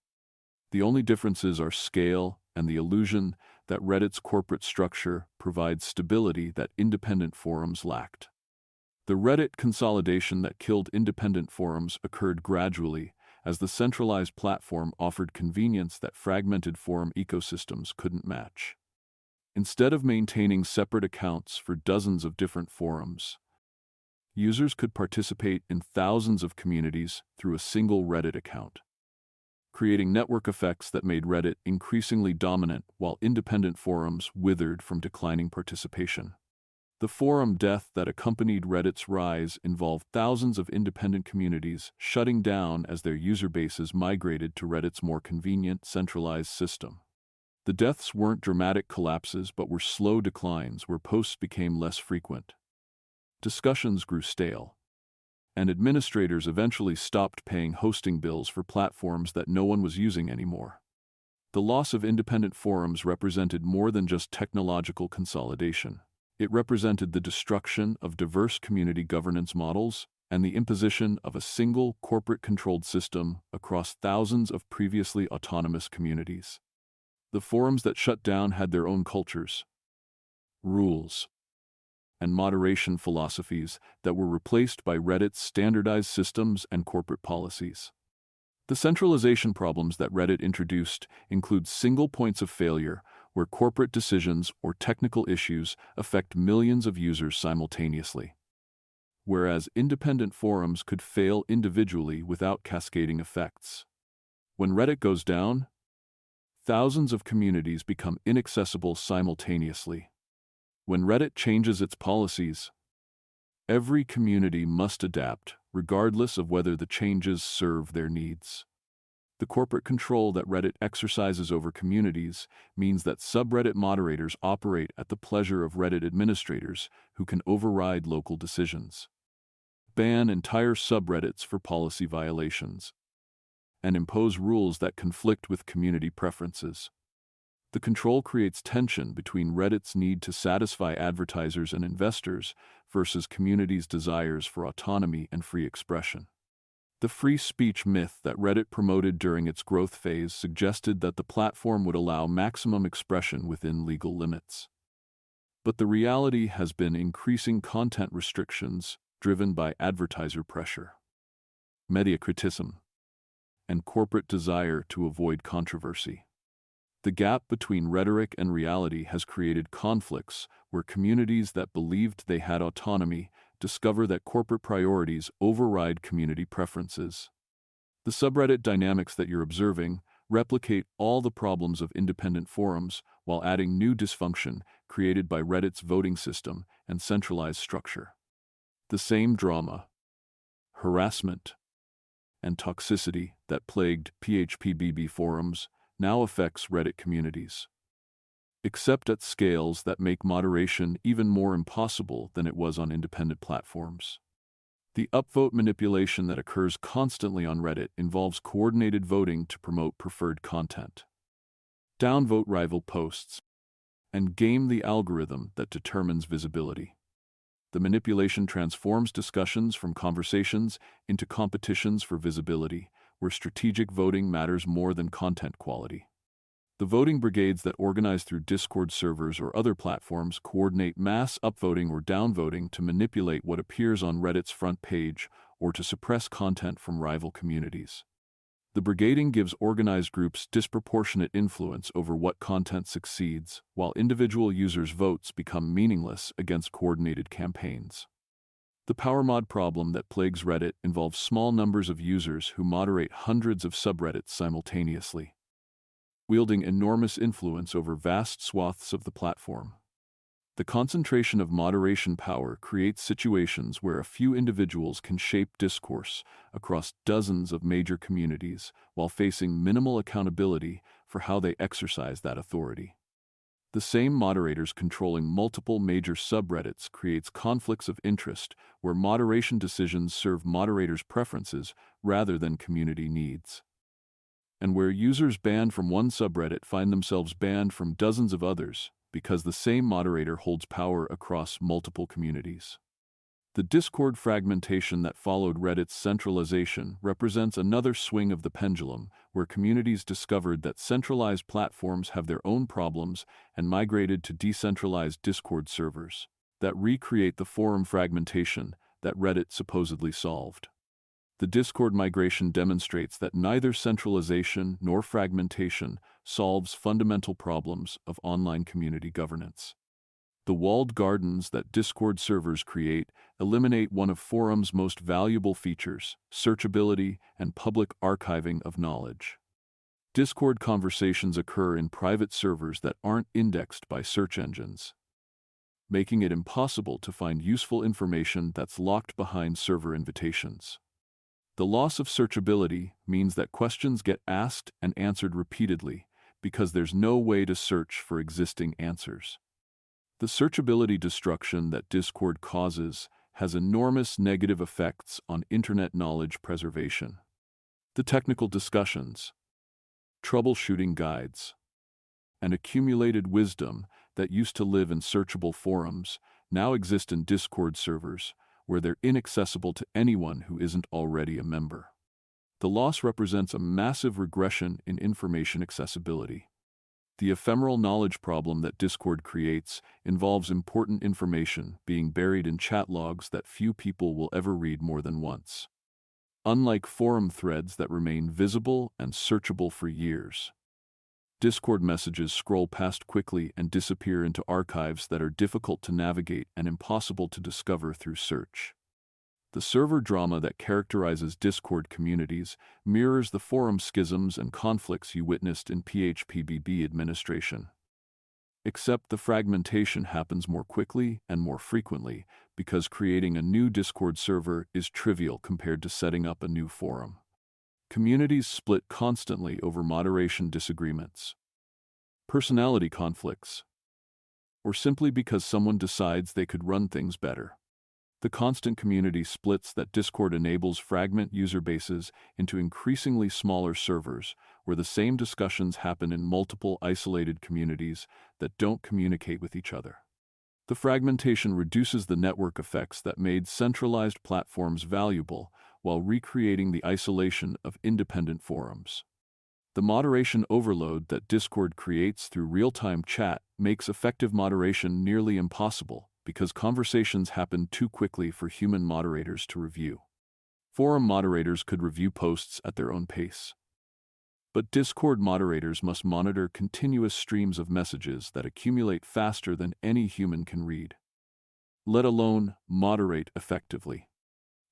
The only differences are scale and the illusion that Reddit's corporate structure provides stability that independent forums lacked. The Reddit consolidation that killed independent forums occurred gradually as the centralized platform offered convenience that fragmented forum ecosystems couldn't match. Instead of maintaining separate accounts for dozens of different forums, users could participate in thousands of communities through a single Reddit account, creating network effects that made Reddit increasingly dominant while independent forums withered from declining participation. The forum death that accompanied Reddit's rise involved thousands of independent communities shutting down as their user bases migrated to Reddit's more convenient, centralized system. The deaths weren't dramatic collapses but were slow declines where posts became less frequent. Discussions grew stale, and administrators eventually stopped paying hosting bills for platforms that no one was using anymore. The loss of independent forums represented more than just technological consolidation. It represented the destruction of diverse community governance models and the imposition of a single corporate-controlled system across thousands of previously autonomous communities. The forums that shut down had their own cultures, rules, and moderation philosophies that were replaced by Reddit's standardized systems and corporate policies. The centralization problems that Reddit introduced include single points of failure, where corporate decisions or technical issues affect millions of users simultaneously, whereas independent forums could fail individually without cascading effects. When Reddit goes down, thousands of communities become inaccessible simultaneously. When Reddit changes its policies, every community must adapt, regardless of whether the changes serve their needs. The corporate control that Reddit exercises over communities means that subreddit moderators operate at the pleasure of Reddit administrators who can override local decisions, ban entire subreddits for policy violations, and impose rules that conflict with community preferences. The control creates tension between Reddit's need to satisfy advertisers and investors versus communities' desires for autonomy and free expression. The free speech myth that Reddit promoted during its growth phase suggested that the platform would allow maximum expression within legal limits. But the reality has been increasing content restrictions driven by advertiser pressure, media criticism, and corporate desire to avoid controversy. The gap between rhetoric and reality has created conflicts where communities that believed they had autonomy discover that corporate priorities override community preferences. The subreddit dynamics that you're observing replicate all the problems of independent forums while adding new dysfunction created by Reddit's voting system and centralized structure. The same drama, harassment, and toxicity that plagued PHPBB forums now affects Reddit communities, except at scales that make moderation even more impossible than it was on independent platforms. The upvote manipulation that occurs constantly on Reddit involves coordinated voting to promote preferred content, downvote rival posts, and game the algorithm that determines visibility. The manipulation transforms discussions from conversations into competitions for visibility, where strategic voting matters more than content quality. The voting brigades that organize through Discord servers or other platforms coordinate mass upvoting or downvoting to manipulate what appears on Reddit's front page or to suppress content from rival communities. The brigading gives organized groups disproportionate influence over what content succeeds, while individual users' votes become meaningless against coordinated campaigns. The power mod problem that plagues Reddit involves small numbers of users who moderate hundreds of subreddits simultaneously, wielding enormous influence over vast swaths of the platform. The concentration of moderation power creates situations where a few individuals can shape discourse across dozens of major communities while facing minimal accountability for how they exercise that authority. The same moderators controlling multiple major subreddits creates conflicts of interest where moderation decisions serve moderators' preferences rather than community needs, and where users banned from one subreddit find themselves banned from dozens of others because the same moderator holds power across multiple communities. The Discord fragmentation that followed Reddit's centralization represents another swing of the pendulum, where communities discovered that centralized platforms have their own problems and migrated to decentralized Discord servers that recreate the forum fragmentation that Reddit supposedly solved. The Discord migration demonstrates that neither centralization nor fragmentation solves fundamental problems of online community governance. The walled gardens that Discord servers create eliminate one of forums' most valuable features, searchability and public archiving of knowledge. Discord conversations occur in private servers that aren't indexed by search engines, making it impossible to find useful information that's locked behind server invitations. The loss of searchability means that questions get asked and answered repeatedly because there's no way to search for existing answers. The searchability destruction that Discord causes has enormous negative effects on internet knowledge preservation. The technical discussions, troubleshooting guides, and accumulated wisdom that used to live in searchable forums now exist in Discord servers, where they're inaccessible to anyone who isn't already a member. The loss represents a massive regression in information accessibility. The ephemeral knowledge problem that Discord creates involves important information being buried in chat logs that few people will ever read more than once. unlike forum threads that remain visible and searchable for years. Discord messages scroll past quickly and disappear into archives that are difficult to navigate and impossible to discover through search. The server drama that characterizes Discord communities mirrors the forum schisms and conflicts you witnessed in PHPBB administration. Except the fragmentation happens more quickly and more frequently because creating a new Discord server is trivial compared to setting up a new forum. Communities split constantly over moderation disagreements, personality conflicts, or simply because someone decides they could run things better. The constant community splits that Discord enables fragment user bases into increasingly smaller servers, where the same discussions happen in multiple isolated communities that don't communicate with each other. The fragmentation reduces the network effects that made centralized platforms valuable while recreating the isolation of independent forums. The moderation overload that Discord creates through real-time chat makes effective moderation nearly impossible, because conversations happen too quickly for human moderators to review. Forum moderators could review posts at their own pace. But Discord moderators must monitor continuous streams of messages that accumulate faster than any human can read, let alone moderate effectively.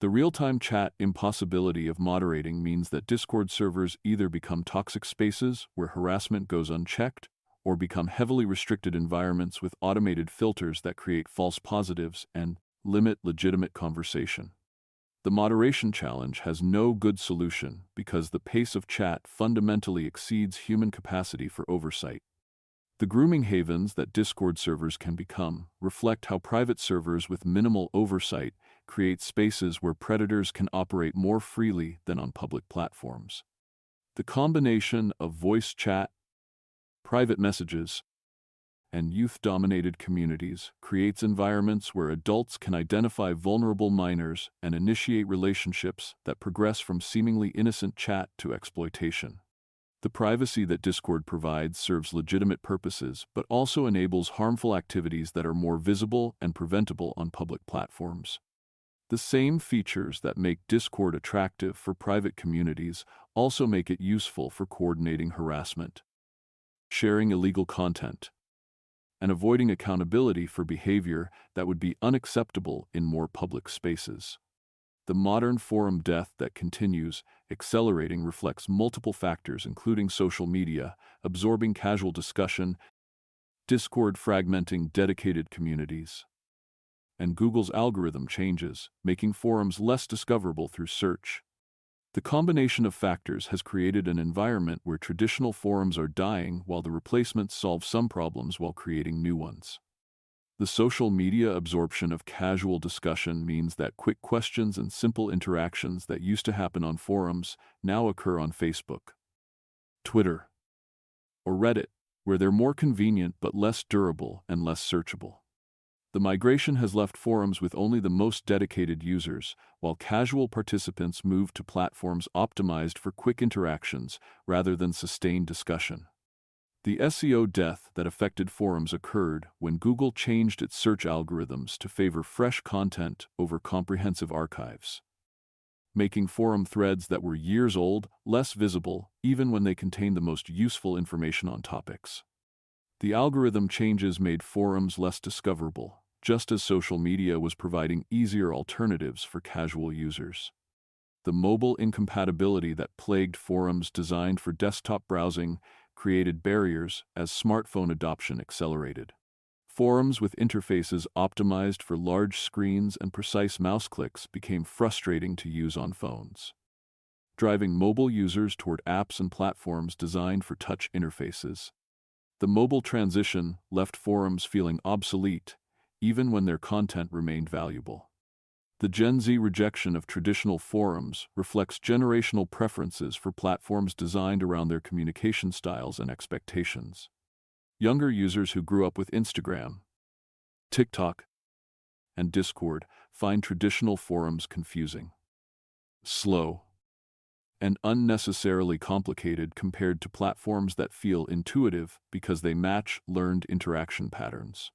The real-time chat impossibility of moderating means that Discord servers either become toxic spaces where harassment goes unchecked, or become heavily restricted environments with automated filters that create false positives and limit legitimate conversation. The moderation challenge has no good solution because the pace of chat fundamentally exceeds human capacity for oversight. The grooming havens that Discord servers can become reflect how private servers with minimal oversight create spaces where predators can operate more freely than on public platforms. The combination of voice chat, private messages, and youth-dominated communities creates environments where adults can identify vulnerable minors and initiate relationships that progress from seemingly innocent chat to exploitation. The privacy that Discord provides serves legitimate purposes, but also enables harmful activities that are more visible and preventable on public platforms. The same features that make Discord attractive for private communities also make it useful for coordinating harassment, sharing illegal content, and avoiding accountability for behavior that would be unacceptable in more public spaces. The modern forum death that continues accelerating reflects multiple factors, including social media absorbing casual discussion, Discord fragmenting dedicated communities, and Google's algorithm changes, making forums less discoverable through search. The combination of factors has created an environment where traditional forums are dying while the replacements solve some problems while creating new ones. The social media absorption of casual discussion means that quick questions and simple interactions that used to happen on forums now occur on Facebook, Twitter, or Reddit, where they're more convenient but less durable and less searchable. The migration has left forums with only the most dedicated users, while casual participants move to platforms optimized for quick interactions rather than sustained discussion. The SEO death that affected forums occurred when Google changed its search algorithms to favor fresh content over comprehensive archives, making forum threads that were years old less visible even when they contained the most useful information on topics. The algorithm changes made forums less discoverable, just as social media was providing easier alternatives for casual users. The mobile incompatibility that plagued forums designed for desktop browsing created barriers as smartphone adoption accelerated. Forums with interfaces optimized for large screens and precise mouse clicks became frustrating to use on phones, driving mobile users toward apps and platforms designed for touch interfaces. The mobile transition left forums feeling obsolete, even when their content remained valuable. The Gen Z rejection of traditional forums reflects generational preferences for platforms designed around their communication styles and expectations. Younger users who grew up with Instagram, TikTok, and Discord find traditional forums confusing, slow, and unnecessarily complicated compared to platforms that feel intuitive because they match learned interaction patterns.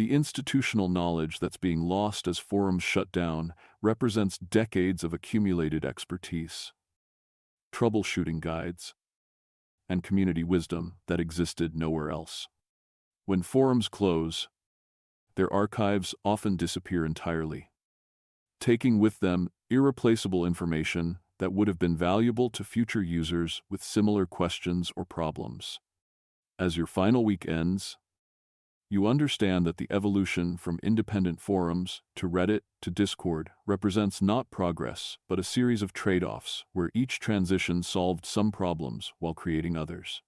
The institutional knowledge that's being lost as forums shut down represents decades of accumulated expertise, troubleshooting guides, and community wisdom that existed nowhere else. When forums close, their archives often disappear entirely, taking with them irreplaceable information that would have been valuable to future users with similar questions or problems. As your final week ends, you understand that the evolution from independent forums to Reddit to Discord represents not progress, but a series of trade-offs where each transition solved some problems while creating others,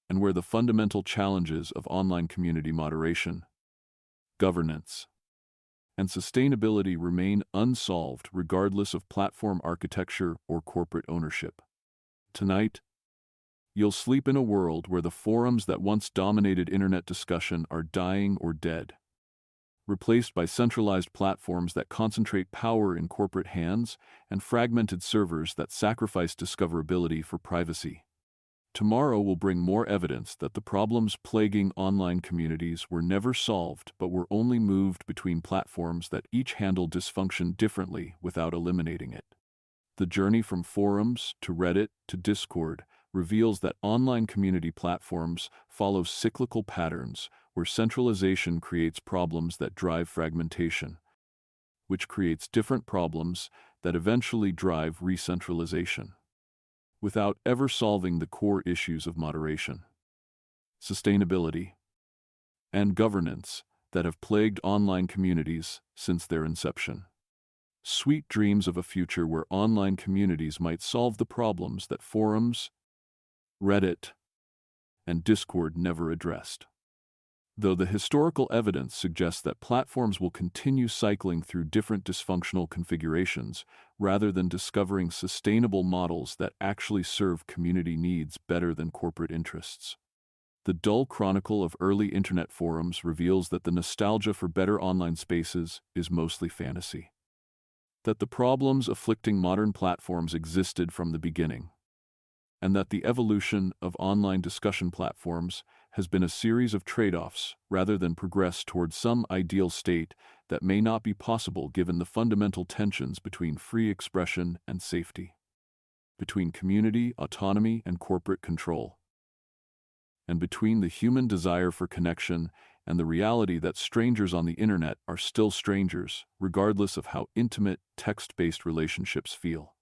and where the fundamental challenges of online community moderation, governance, and sustainability remain unsolved regardless of platform architecture or corporate ownership. Tonight, you'll sleep in a world where the forums that once dominated internet discussion are dying or dead, replaced by centralized platforms that concentrate power in corporate hands and fragmented servers that sacrifice discoverability for privacy. Tomorrow will bring more evidence that the problems plaguing online communities were never solved but were only moved between platforms that each handle dysfunction differently without eliminating it. The journey from forums to Reddit to Discord reveals that online community platforms follow cyclical patterns where centralization creates problems that drive fragmentation, which creates different problems that eventually drive re-centralization, without ever solving the core issues of moderation, sustainability, and governance that have plagued online communities since their inception. Sweet dreams of a future where online communities might solve the problems that forums, Reddit, and Discord never addressed. Though the historical evidence suggests that platforms will continue cycling through different dysfunctional configurations rather than discovering sustainable models that actually serve community needs better than corporate interests. The dull chronicle of early internet forums reveals that the nostalgia for better online spaces is mostly fantasy, that the problems afflicting modern platforms existed from the beginning, and that the evolution of online discussion platforms has been a series of trade-offs rather than progress towards some ideal state that may not be possible given the fundamental tensions between free expression and safety, between community autonomy and corporate control, and between the human desire for connection and the reality that strangers on the internet are still strangers, regardless of how intimate text-based relationships feel.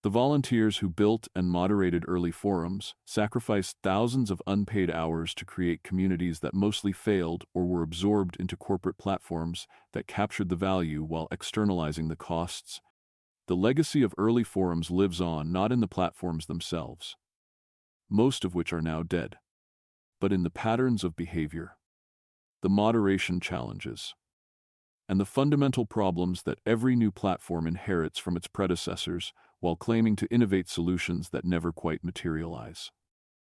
The volunteers who built and moderated early forums sacrificed thousands of unpaid hours to create communities that mostly failed or were absorbed into corporate platforms that captured the value while externalizing the costs. The legacy of early forums lives on not in the platforms themselves, most of which are now dead, but in the patterns of behavior, the moderation challenges, and the fundamental problems that every new platform inherits from its predecessors while claiming to innovate solutions that never quite materialize.